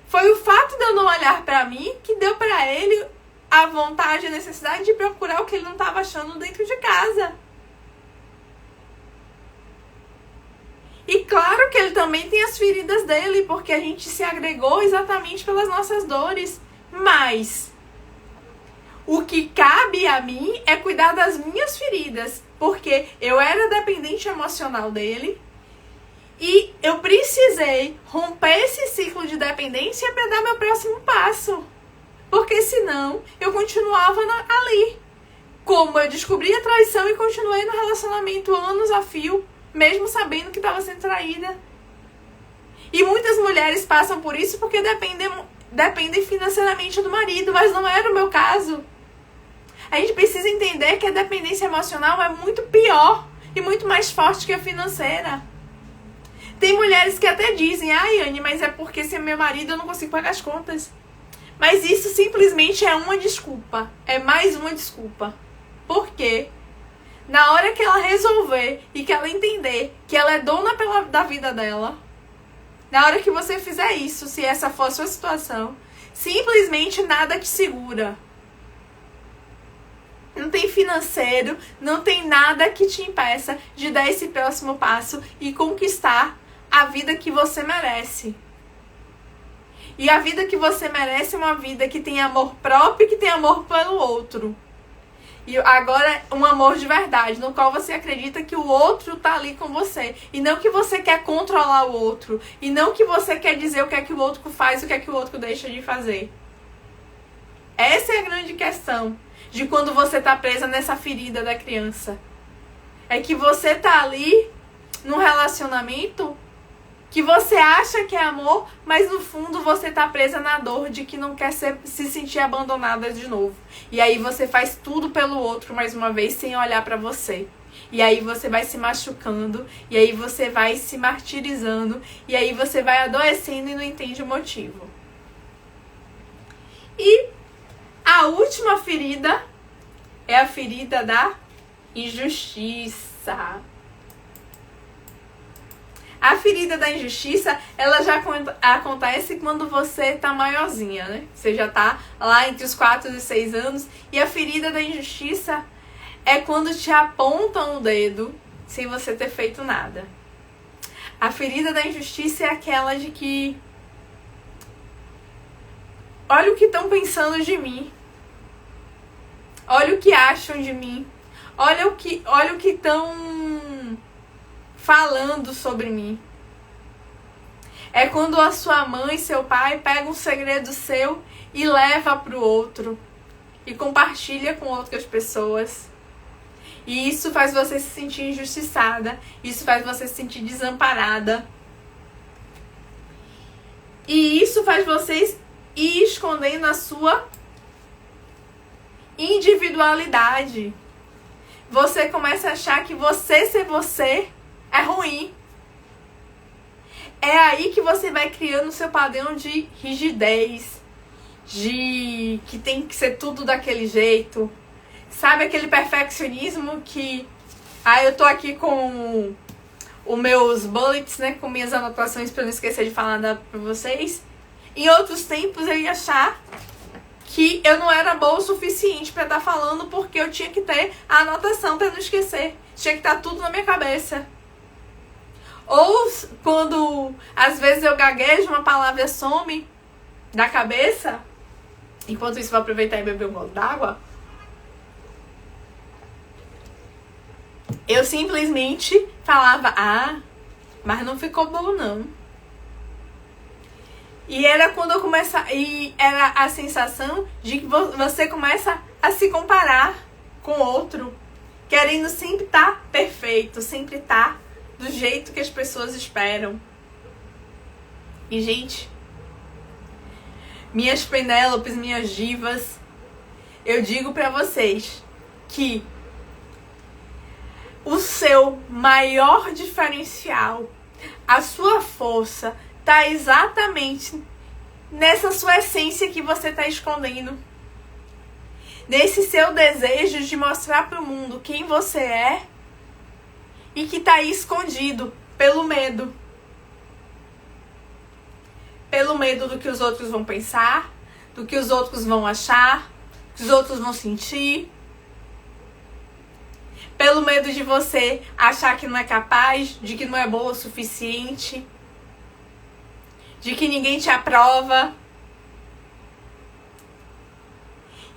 Foi o fato de eu não olhar pra mim que deu pra ele a vontade, a necessidade de procurar o que ele não estava achando dentro de casa. E claro que ele também tem as feridas dele, porque a gente se agregou exatamente pelas nossas dores. Mas o que cabe a mim é cuidar das minhas feridas, porque eu era dependente emocional dele e eu precisei romper esse ciclo de dependência para dar meu próximo passo. Porque senão eu continuava ali. Como eu descobri a traição e continuei no relacionamento anos a fio, mesmo sabendo que estava sendo traída. E muitas mulheres passam por isso porque dependem financeiramente do marido, mas não era o meu caso. A gente precisa entender que a dependência emocional é muito pior e muito mais forte que a financeira. Tem mulheres que até dizem, ai, Anne, mas é porque se é meu marido eu não consigo pagar as contas. Mas isso simplesmente é uma desculpa. É mais uma desculpa. Por quê? Na hora que ela resolver e que ela entender que ela é dona da vida dela, na hora que você fizer isso, se essa for a sua situação, simplesmente nada te segura. Não tem financeiro, não tem nada que te impeça de dar esse próximo passo e conquistar a vida que você merece. E a vida que você merece é uma vida que tem amor próprio e que tem amor pelo outro. E agora, um amor de verdade, no qual você acredita que o outro tá ali com você. E não que você quer controlar o outro. E não que você quer dizer o que é que o outro faz, o que é que o outro deixa de fazer. Essa é a grande questão de quando você tá presa nessa ferida da criança. É que você tá ali num relacionamento que você acha que é amor, mas no fundo você tá presa na dor de que não quer se sentir abandonada de novo. E aí você faz tudo pelo outro mais uma vez sem olhar pra você. E aí você vai se machucando, e aí você vai se martirizando, e aí você vai adoecendo e não entende o motivo. E a última ferida é a ferida da injustiça. A ferida da injustiça, ela já acontece quando você tá maiorzinha, né? Você já tá lá entre os 4 e 6 anos. E a ferida da injustiça é quando te apontam o dedo sem você ter feito nada. A ferida da injustiça é aquela de que... olha o que estão pensando de mim. Olha o que acham de mim. Olha o que estão falando sobre mim. É quando a sua mãe e seu pai pegam um segredo seu e leva pro outro. E compartilha com outras pessoas. E isso faz você se sentir injustiçada. Isso faz você se sentir desamparada. E isso faz vocês ir escondendo a sua individualidade. Você começa a achar que você ser você é ruim. É aí que você vai criando o seu padrão de rigidez, de que tem que ser tudo daquele jeito. Sabe aquele perfeccionismo que... eu tô aqui com os meus bullets, né, com minhas anotações pra não esquecer de falar nada pra vocês. Em outros tempos eu ia achar que eu não era boa o suficiente pra estar falando, porque eu tinha que ter a anotação pra não esquecer. Tinha que estar tudo na minha cabeça. Ou quando às vezes eu gaguejo, uma palavra some da cabeça. Enquanto isso, vou aproveitar e beber um gole d'água. Eu simplesmente falava, mas não ficou bom não. E era quando eu começava, e era a sensação de que você começa a se comparar com outro, querendo sempre estar perfeito, sempre estar do jeito que as pessoas esperam. E, gente, minhas Penélopes, minhas divas, eu digo pra vocês que o seu maior diferencial, a sua força, tá exatamente nessa sua essência que você tá escondendo. Nesse seu desejo de mostrar pro mundo quem você é e que tá aí escondido pelo medo. Pelo medo do que os outros vão pensar, do que os outros vão achar, do que os outros vão sentir. Pelo medo de você achar que não é capaz, de que não é boa o suficiente, de que ninguém te aprova.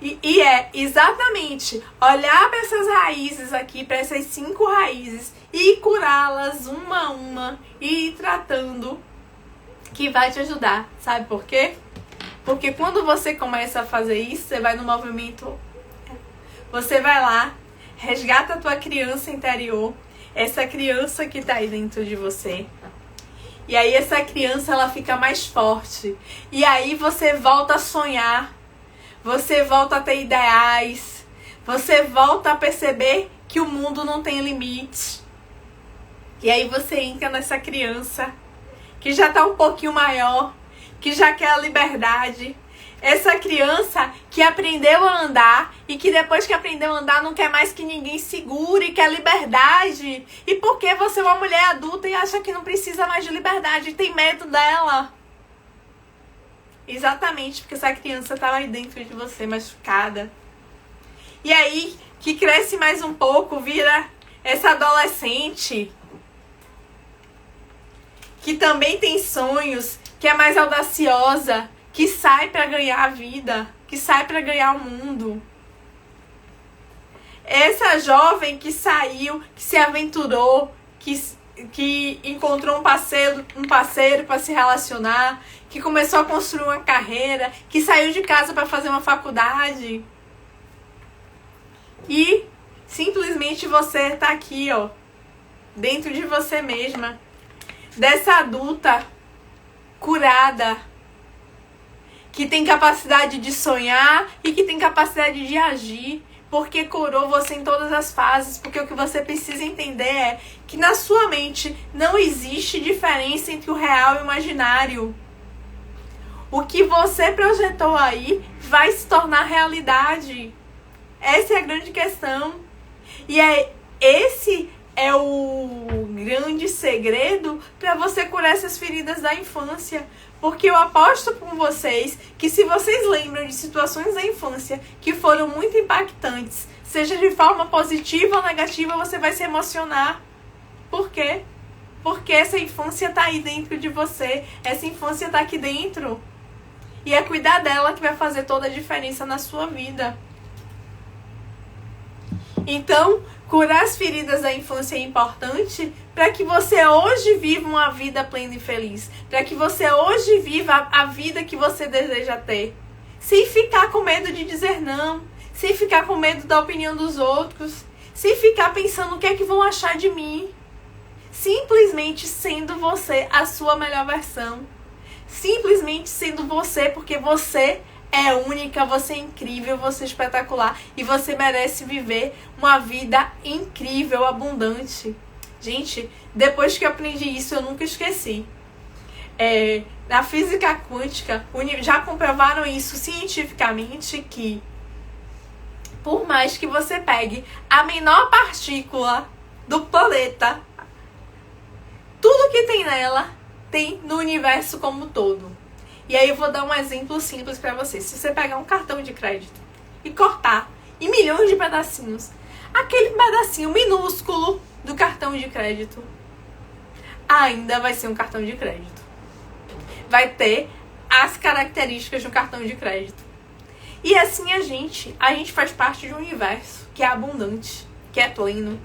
E é exatamente olhar para essas raízes aqui, para essas 5 raízes, e curá-las uma a uma, e ir tratando, que vai te ajudar. Sabe por quê? Porque quando você começa a fazer isso, você vai no movimento, você vai lá, resgata a tua criança interior, essa criança que tá aí dentro de você. E aí essa criança, ela fica mais forte. E aí você volta a sonhar, você volta a ter ideais, você volta a perceber que o mundo não tem limite. E aí você entra nessa criança que já tá um pouquinho maior, que já quer a liberdade. Essa criança que aprendeu a andar e que depois que aprendeu a andar não quer mais que ninguém segure, quer liberdade. E por que você é uma mulher adulta e acha que não precisa mais de liberdade? Tem medo dela. Exatamente, porque essa criança estava aí dentro de você, machucada. E aí, que cresce mais um pouco, vira essa adolescente que também tem sonhos, que é mais audaciosa, que sai pra ganhar a vida, que sai pra ganhar o mundo. Essa jovem que saiu, que se aventurou, que encontrou um parceiro para se relacionar, que começou a construir uma carreira, que saiu de casa para fazer uma faculdade. E simplesmente você tá aqui, ó, dentro de você mesma, dessa adulta curada, que tem capacidade de sonhar e que tem capacidade de agir, porque curou você em todas as fases. Porque o que você precisa entender é que na sua mente não existe diferença entre o real e o imaginário. O que você projetou aí vai se tornar realidade. Essa é a grande questão. Esse é o grande segredo para você curar essas feridas da infância. Porque eu aposto com vocês que se vocês lembram de situações da infância que foram muito impactantes, seja de forma positiva ou negativa, você vai se emocionar. Por quê? Porque essa infância tá aí dentro de você. Essa infância tá aqui dentro. E é cuidar dela que vai fazer toda a diferença na sua vida. Então, curar as feridas da infância é importante para que você hoje viva uma vida plena e feliz. Para que você hoje viva a vida que você deseja ter. Sem ficar com medo de dizer não. Sem ficar com medo da opinião dos outros. Sem ficar pensando o que é que vão achar de mim. Simplesmente sendo você a sua melhor versão. Simplesmente sendo você, porque você é única, você é incrível, você é espetacular e você merece viver uma vida incrível, abundante. Gente, depois que eu aprendi isso, eu nunca esqueci. Na física quântica, já comprovaram isso cientificamente que por mais que você pegue a menor partícula do planeta, tudo que tem nela tem no universo como um todo. E aí eu vou dar um exemplo simples para vocês. Se você pegar um cartão de crédito e cortar em milhões de pedacinhos, aquele pedacinho minúsculo do cartão de crédito ainda vai ser um cartão de crédito. Vai ter as características do cartão de crédito. E assim a gente faz parte de um universo que é abundante, que é pleno,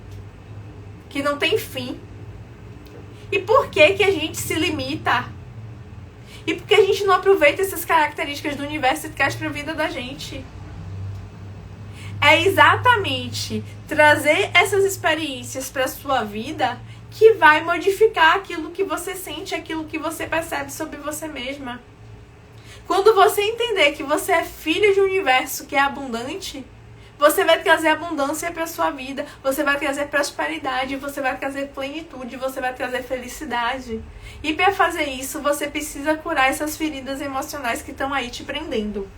que não tem fim. E por que a gente se limita? E por que a gente não aproveita essas características do universo e traz para a vida da gente? É exatamente trazer essas experiências para a sua vida que vai modificar aquilo que você sente, aquilo que você percebe sobre você mesma. Quando você entender que você é filho de um universo que é abundante, você vai trazer abundância para a sua vida, você vai trazer prosperidade, você vai trazer plenitude, você vai trazer felicidade. E para fazer isso, você precisa curar essas feridas emocionais que estão aí te prendendo.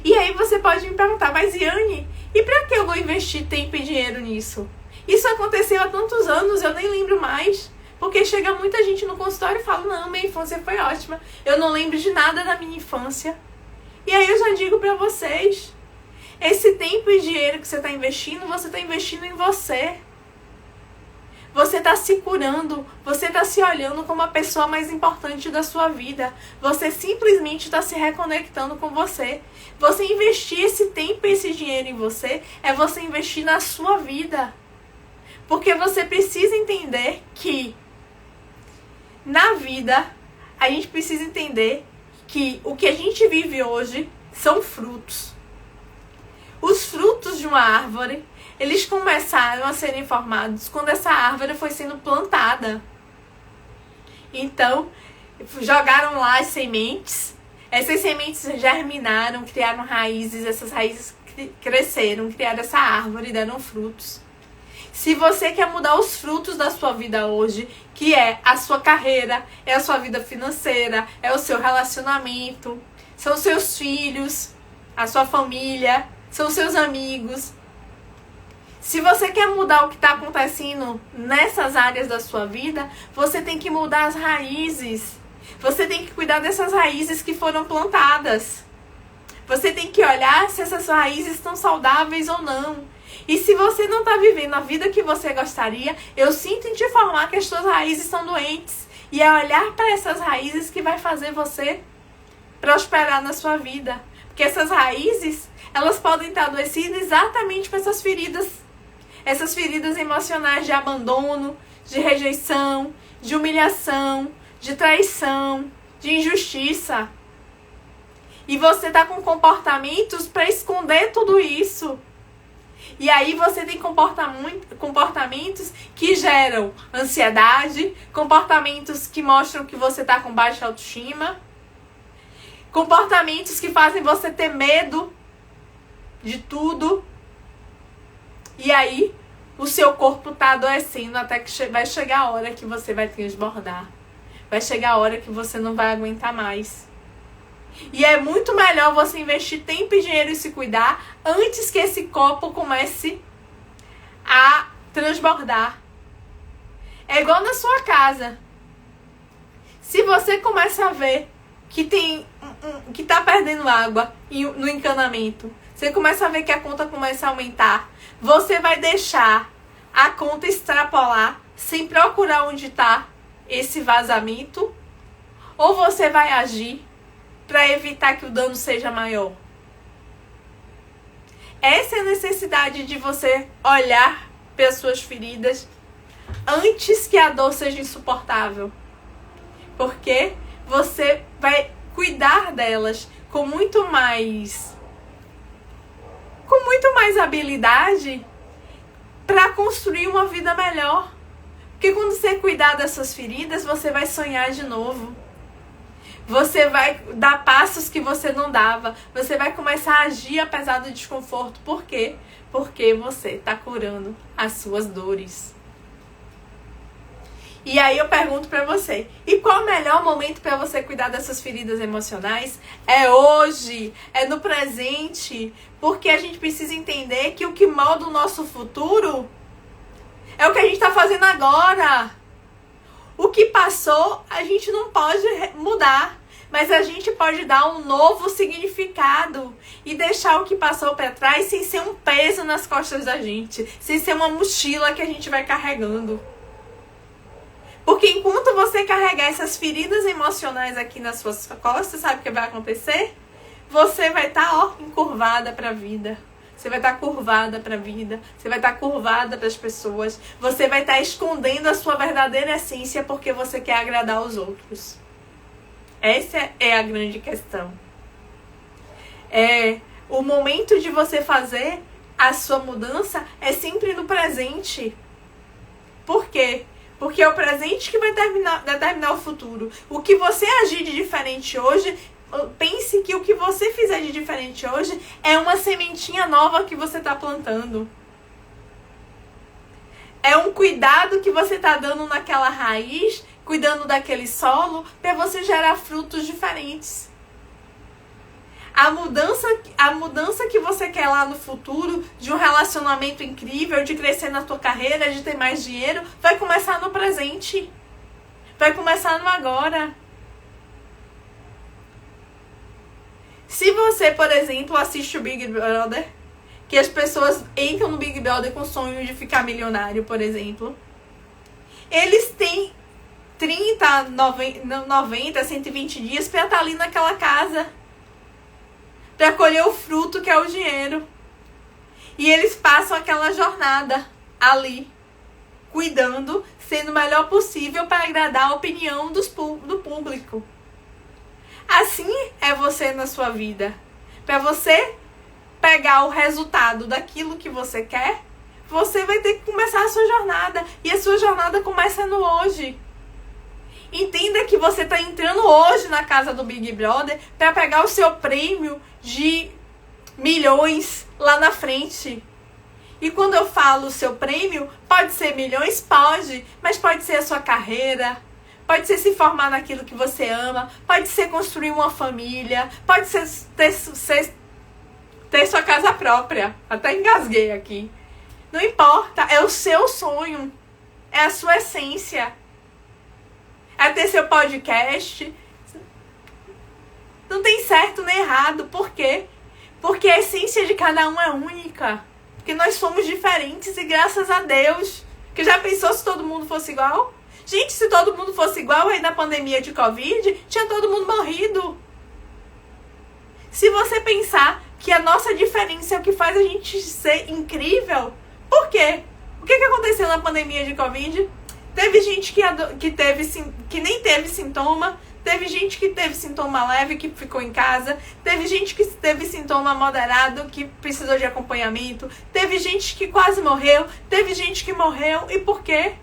E aí você pode me perguntar, mas Yane, e para que eu vou investir tempo e dinheiro nisso? Isso aconteceu há tantos anos, eu nem lembro mais. Porque chega muita gente no consultório e fala, não, minha infância foi ótima, eu não lembro de nada da minha infância. E aí eu já digo pra vocês, esse tempo e dinheiro que você está investindo, você está investindo em você. Você está se curando, você está se olhando como a pessoa mais importante da sua vida. Você simplesmente está se reconectando com você. Você investir esse tempo e esse dinheiro em você é você investir na sua vida. Porque você precisa entender que na vida a gente precisa entender que o que a gente vive hoje são frutos. Os frutos de uma árvore, eles começaram a serem formados quando essa árvore foi sendo plantada. Então, jogaram lá as sementes, essas sementes germinaram, criaram raízes, essas raízes cresceram, criaram essa árvore, deram frutos. Se você quer mudar os frutos da sua vida hoje, que é a sua carreira, é a sua vida financeira, é o seu relacionamento, são os seus filhos, a sua família, são os seus amigos. Se você quer mudar o que está acontecendo nessas áreas da sua vida, você tem que mudar as raízes. Você tem que cuidar dessas raízes que foram plantadas. Você tem que olhar se essas raízes estão saudáveis ou não. E se você não está vivendo a vida que você gostaria, eu sinto em te informar que as suas raízes estão doentes. E é olhar para essas raízes que vai fazer você prosperar na sua vida. Porque essas raízes, elas podem estar adoecidas exatamente para essas feridas. Essas feridas emocionais de abandono, de rejeição, de humilhação, de traição, de injustiça. E você está com comportamentos para esconder tudo isso. E aí você tem comportamentos que geram ansiedade, comportamentos que mostram que você está com baixa autoestima, comportamentos que fazem você ter medo de tudo. E aí o seu corpo está adoecendo até que vai chegar a hora que você vai transbordar. Vai chegar a hora que você não vai aguentar mais. E é muito melhor você investir tempo e dinheiro em se cuidar antes que esse copo comece a transbordar. É igual na sua casa. Se você começa a ver que que tá perdendo água no encanamento, você começa a ver que a conta começa a aumentar, você vai deixar a conta extrapolar sem procurar onde está esse vazamento? Ou você vai agir para evitar que o dano seja maior? Essa é a necessidade de você olhar para suas feridas antes que a dor seja insuportável. Porque você vai cuidar delas com muito mais habilidade para construir uma vida melhor. Porque quando você cuidar dessas feridas, você vai sonhar de novo. Você vai dar passos que você não dava. Você vai começar a agir apesar do desconforto. Por quê? Porque você está curando as suas dores. E aí eu pergunto pra você, e qual o melhor momento pra você cuidar dessas feridas emocionais? É hoje, é no presente, porque a gente precisa entender que o que molda o nosso futuro é o que a gente tá fazendo agora. O que passou, a gente não pode mudar, mas a gente pode dar um novo significado e deixar o que passou pra trás sem ser um peso nas costas da gente, sem ser uma mochila que a gente vai carregando. Porque enquanto você carregar essas feridas emocionais aqui nas suas costas, sabe o que vai acontecer? Você vai estar, encurvada para a vida. Você vai estar curvada para a vida. Você vai estar curvada para as pessoas. Você vai estar escondendo a sua verdadeira essência porque você quer agradar os outros. Essa é a grande questão. O momento de você fazer a sua mudança é sempre no presente. Por quê? Porque é o presente que vai determinar o futuro. O que você agir de diferente hoje, pense que o que você fizer de diferente hoje é uma sementinha nova que você está plantando. É um cuidado que você está dando naquela raiz, cuidando daquele solo, para você gerar frutos diferentes. A mudança que você quer lá no futuro, de um relacionamento incrível, de crescer na tua carreira, de ter mais dinheiro, vai começar no presente. Vai começar no agora. Se você, por exemplo, assiste o Big Brother, que as pessoas entram no Big Brother com o sonho de ficar milionário, por exemplo, eles têm 30, 90, 120 dias para estar ali naquela casa, para colher o fruto que é o dinheiro. E eles passam aquela jornada ali, cuidando, sendo o melhor possível para agradar a opinião do público. Assim é você na sua vida. Para você pegar o resultado daquilo que você quer, você vai ter que começar a sua jornada. E a sua jornada começa no hoje. Entenda que você está entrando hoje na casa do Big Brother para pegar o seu prêmio de milhões lá na frente. E quando eu falo o seu prêmio, pode ser milhões? Pode, mas pode ser a sua carreira, pode ser se formar naquilo que você ama, pode ser construir uma família, pode ser ter sua casa própria. Até engasguei aqui. Não importa, é o seu sonho, é a sua essência. É ter seu podcast. Não tem certo nem errado. Por quê? Porque a essência de cada um é única. Porque nós somos diferentes e graças a Deus. Que já pensou se todo mundo fosse igual? Gente, se todo mundo fosse igual aí na pandemia de Covid, tinha todo mundo morrido. Se você pensar que a nossa diferença é o que faz a gente ser incrível, por quê? O que aconteceu na pandemia de Covid? Teve gente que nem teve sintoma, teve gente que teve sintoma leve, que ficou em casa, teve gente que teve sintoma moderado, que precisou de acompanhamento, teve gente que quase morreu, teve gente que morreu. E por quê?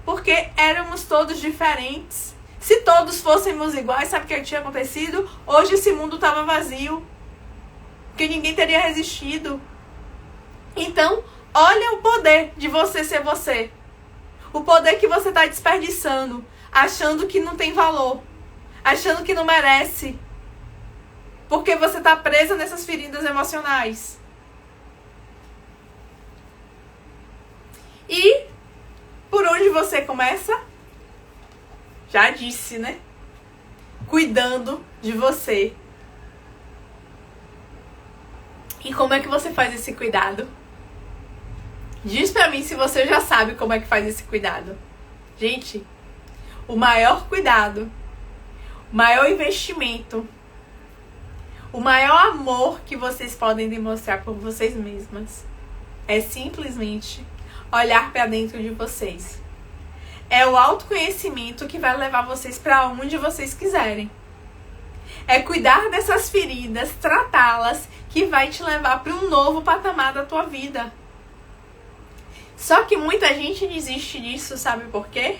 Porque éramos todos diferentes. Se todos fôssemos iguais, sabe o que tinha acontecido? Hoje esse mundo estava vazio, porque ninguém teria resistido. Então, olha o poder de você ser você. O poder que você está desperdiçando, achando que não tem valor, achando que não merece. Porque você tá presa nessas feridas emocionais. E por onde você começa? Já disse, né? Cuidando de você. E como é que você faz esse cuidado? Diz pra mim se você já sabe como é que faz esse cuidado. Gente, o maior cuidado, o maior investimento, o maior amor que vocês podem demonstrar por vocês mesmas é simplesmente olhar pra dentro de vocês. É o autoconhecimento que vai levar vocês pra onde vocês quiserem. É cuidar dessas feridas, tratá-las, que vai te levar para um novo patamar da tua vida. Só que muita gente desiste disso, sabe por quê?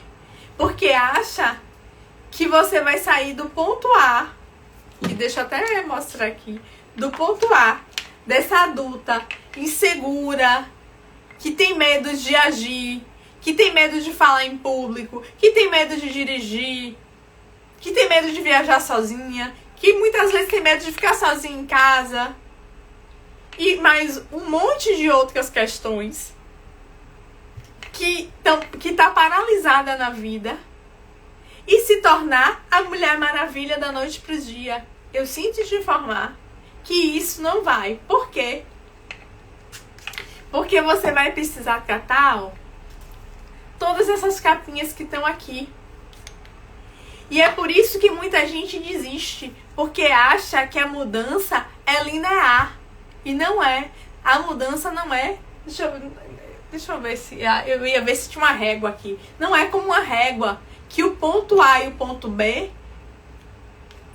Porque acha que você vai sair do ponto A, e deixa eu até mostrar aqui, do ponto A, dessa adulta insegura, que tem medo de agir, que tem medo de falar em público, que tem medo de dirigir, que tem medo de viajar sozinha, que muitas vezes tem medo de ficar sozinha em casa, e mais um monte de outras questões que tá paralisada na vida, e se tornar a Mulher Maravilha da noite pro dia. Eu sinto te informar que isso não vai. Por quê? Porque você vai precisar tratar, todas essas capinhas que estão aqui. E é por isso que muita gente desiste, porque acha que a mudança é linear. E não é. A mudança não é... Deixa eu ver se... Eu ia ver se tinha uma régua aqui. Não é como uma régua, que o ponto A e o ponto B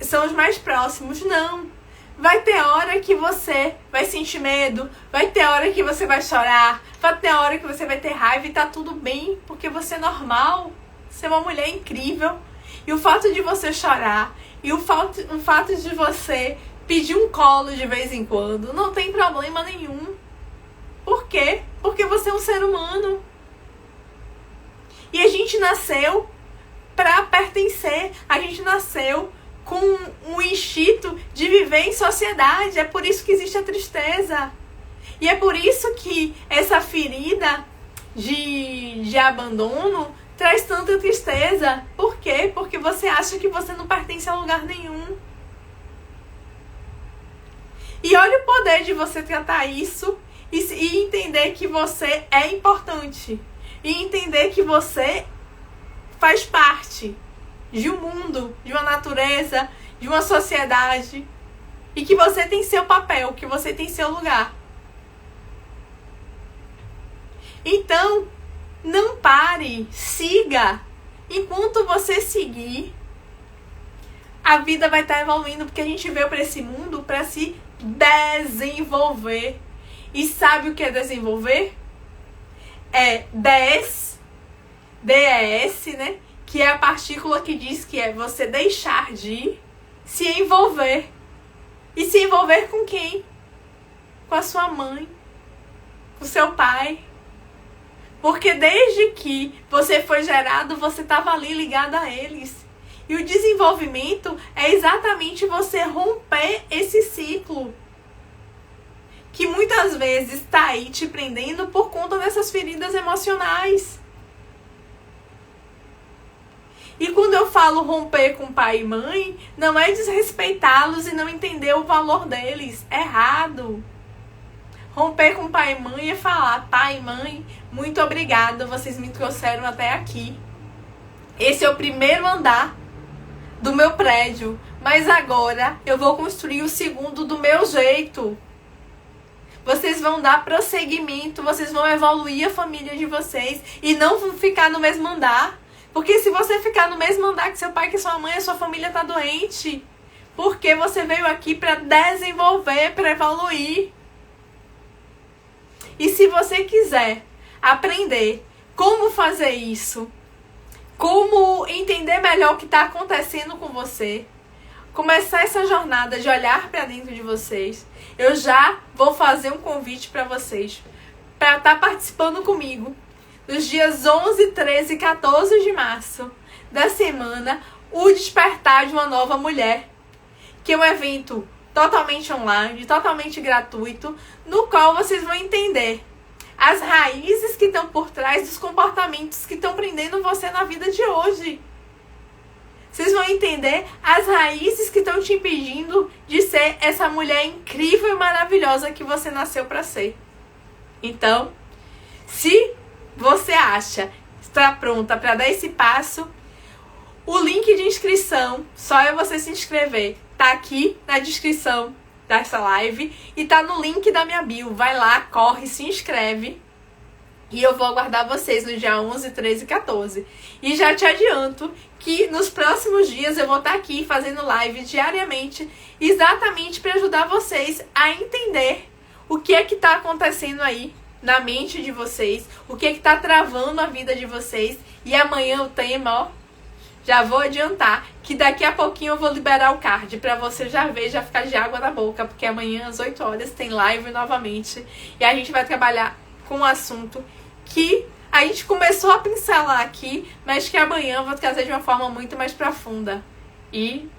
são os mais próximos. Não. Vai ter hora que você vai sentir medo, vai ter hora que você vai chorar, vai ter hora que você vai ter raiva e tá tudo bem, porque você é normal. Você é uma mulher incrível. E o fato de você chorar, e o fato de você pedir um colo de vez em quando, não tem problema nenhum. Por quê? Porque você é um ser humano. E a gente nasceu pra pertencer. A gente nasceu com um instinto de viver em sociedade. É por isso que existe a tristeza. E é por isso que essa ferida de abandono traz tanta tristeza. Por quê? Porque você acha que você não pertence a lugar nenhum. E olha o poder de você tratar isso e entender que você é importante. E entender que você faz parte de um mundo, de uma natureza, de uma sociedade. E que você tem seu papel, que você tem seu lugar. Então, não pare, siga. Enquanto você seguir, a vida vai estar evoluindo, porque a gente veio para esse mundo para se desenvolver. E sabe o que é desenvolver? É DES, né? Que é a partícula que diz que é você deixar de se envolver. E se envolver com quem? Com a sua mãe, com o seu pai. Porque desde que você foi gerado, você estava ali ligado a eles. E o desenvolvimento é exatamente você romper esse ciclo. Que muitas vezes está aí te prendendo por conta dessas feridas emocionais. E quando eu falo romper com pai e mãe, não é desrespeitá-los e não entender o valor deles. É errado. Romper com pai e mãe é falar: pai e mãe, muito obrigada, vocês me trouxeram até aqui. Esse é o primeiro andar do meu prédio, mas agora eu vou construir o segundo do meu jeito. Vocês vão dar prosseguimento, vocês vão evoluir a família de vocês e não vão ficar no mesmo andar. Porque se você ficar no mesmo andar que seu pai, que sua mãe, a sua família tá doente. Porque você veio aqui para desenvolver, para evoluir. E se você quiser aprender como fazer isso, como entender melhor o que está acontecendo com você, começar essa jornada de olhar para dentro de vocês, eu já vou fazer um convite para vocês para estar participando comigo nos dias 11, 13 e 14 de março da semana O Despertar de uma Nova Mulher, que é um evento totalmente online, totalmente gratuito, no qual vocês vão entender as raízes que estão por trás dos comportamentos que estão prendendo você na vida de hoje. Vocês vão entender as raízes que estão te impedindo de ser essa mulher incrível e maravilhosa que você nasceu para ser. Então, se você acha que está pronta para dar esse passo, o link de inscrição, só é você se inscrever, tá aqui na descrição dessa live e tá no link da minha bio. Vai lá, corre, se inscreve. E eu vou aguardar vocês no dia 11, 13 e 14. E já te adianto que nos próximos dias eu vou estar aqui fazendo live diariamente, exatamente para ajudar vocês a entender o que é que está acontecendo aí na mente de vocês, o que é que está travando a vida de vocês. E amanhã o tema, ó, já vou adiantar que daqui a pouquinho eu vou liberar o card para você já ver, já ficar de água na boca, porque amanhã às 8 horas tem live novamente e a gente vai trabalhar com um assunto que a gente começou a pincelar aqui, mas que amanhã eu vou trazer de uma forma muito mais profunda. E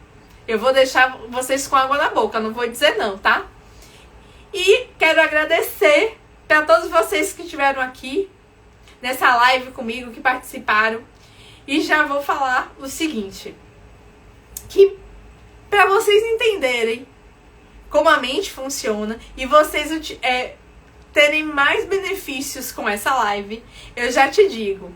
eu vou deixar vocês com água na boca, não vou dizer não, tá? E quero agradecer para todos vocês que estiveram aqui nessa live comigo, que participaram. E já vou falar o seguinte, que para vocês entenderem como a mente funciona e vocês terem mais benefícios com essa live, eu já te digo,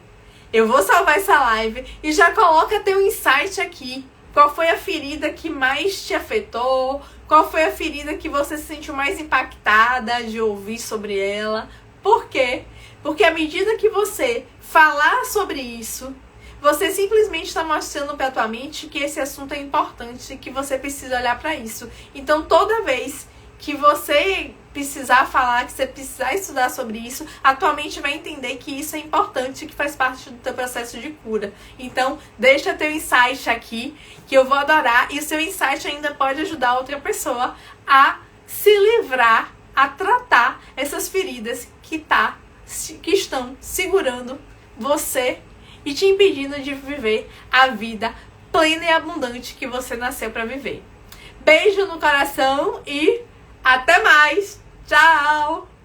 eu vou salvar essa live e já coloca teu insight aqui. Qual foi a ferida que mais te afetou? Qual foi a ferida que você se sentiu mais impactada de ouvir sobre ela? Por quê? Porque à medida que você falar sobre isso, você simplesmente está mostrando para a tua mente que esse assunto é importante e que você precisa olhar para isso. Então, toda vez que você precisar falar, que você precisar estudar sobre isso, a tua mente vai entender que isso é importante, que faz parte do teu processo de cura. Então, deixa teu insight aqui, que eu vou adorar, e o seu insight ainda pode ajudar outra pessoa a se livrar, a tratar essas feridas que estão segurando você e te impedindo de viver a vida plena e abundante que você nasceu para viver. Beijo no coração e até mais! Tchau!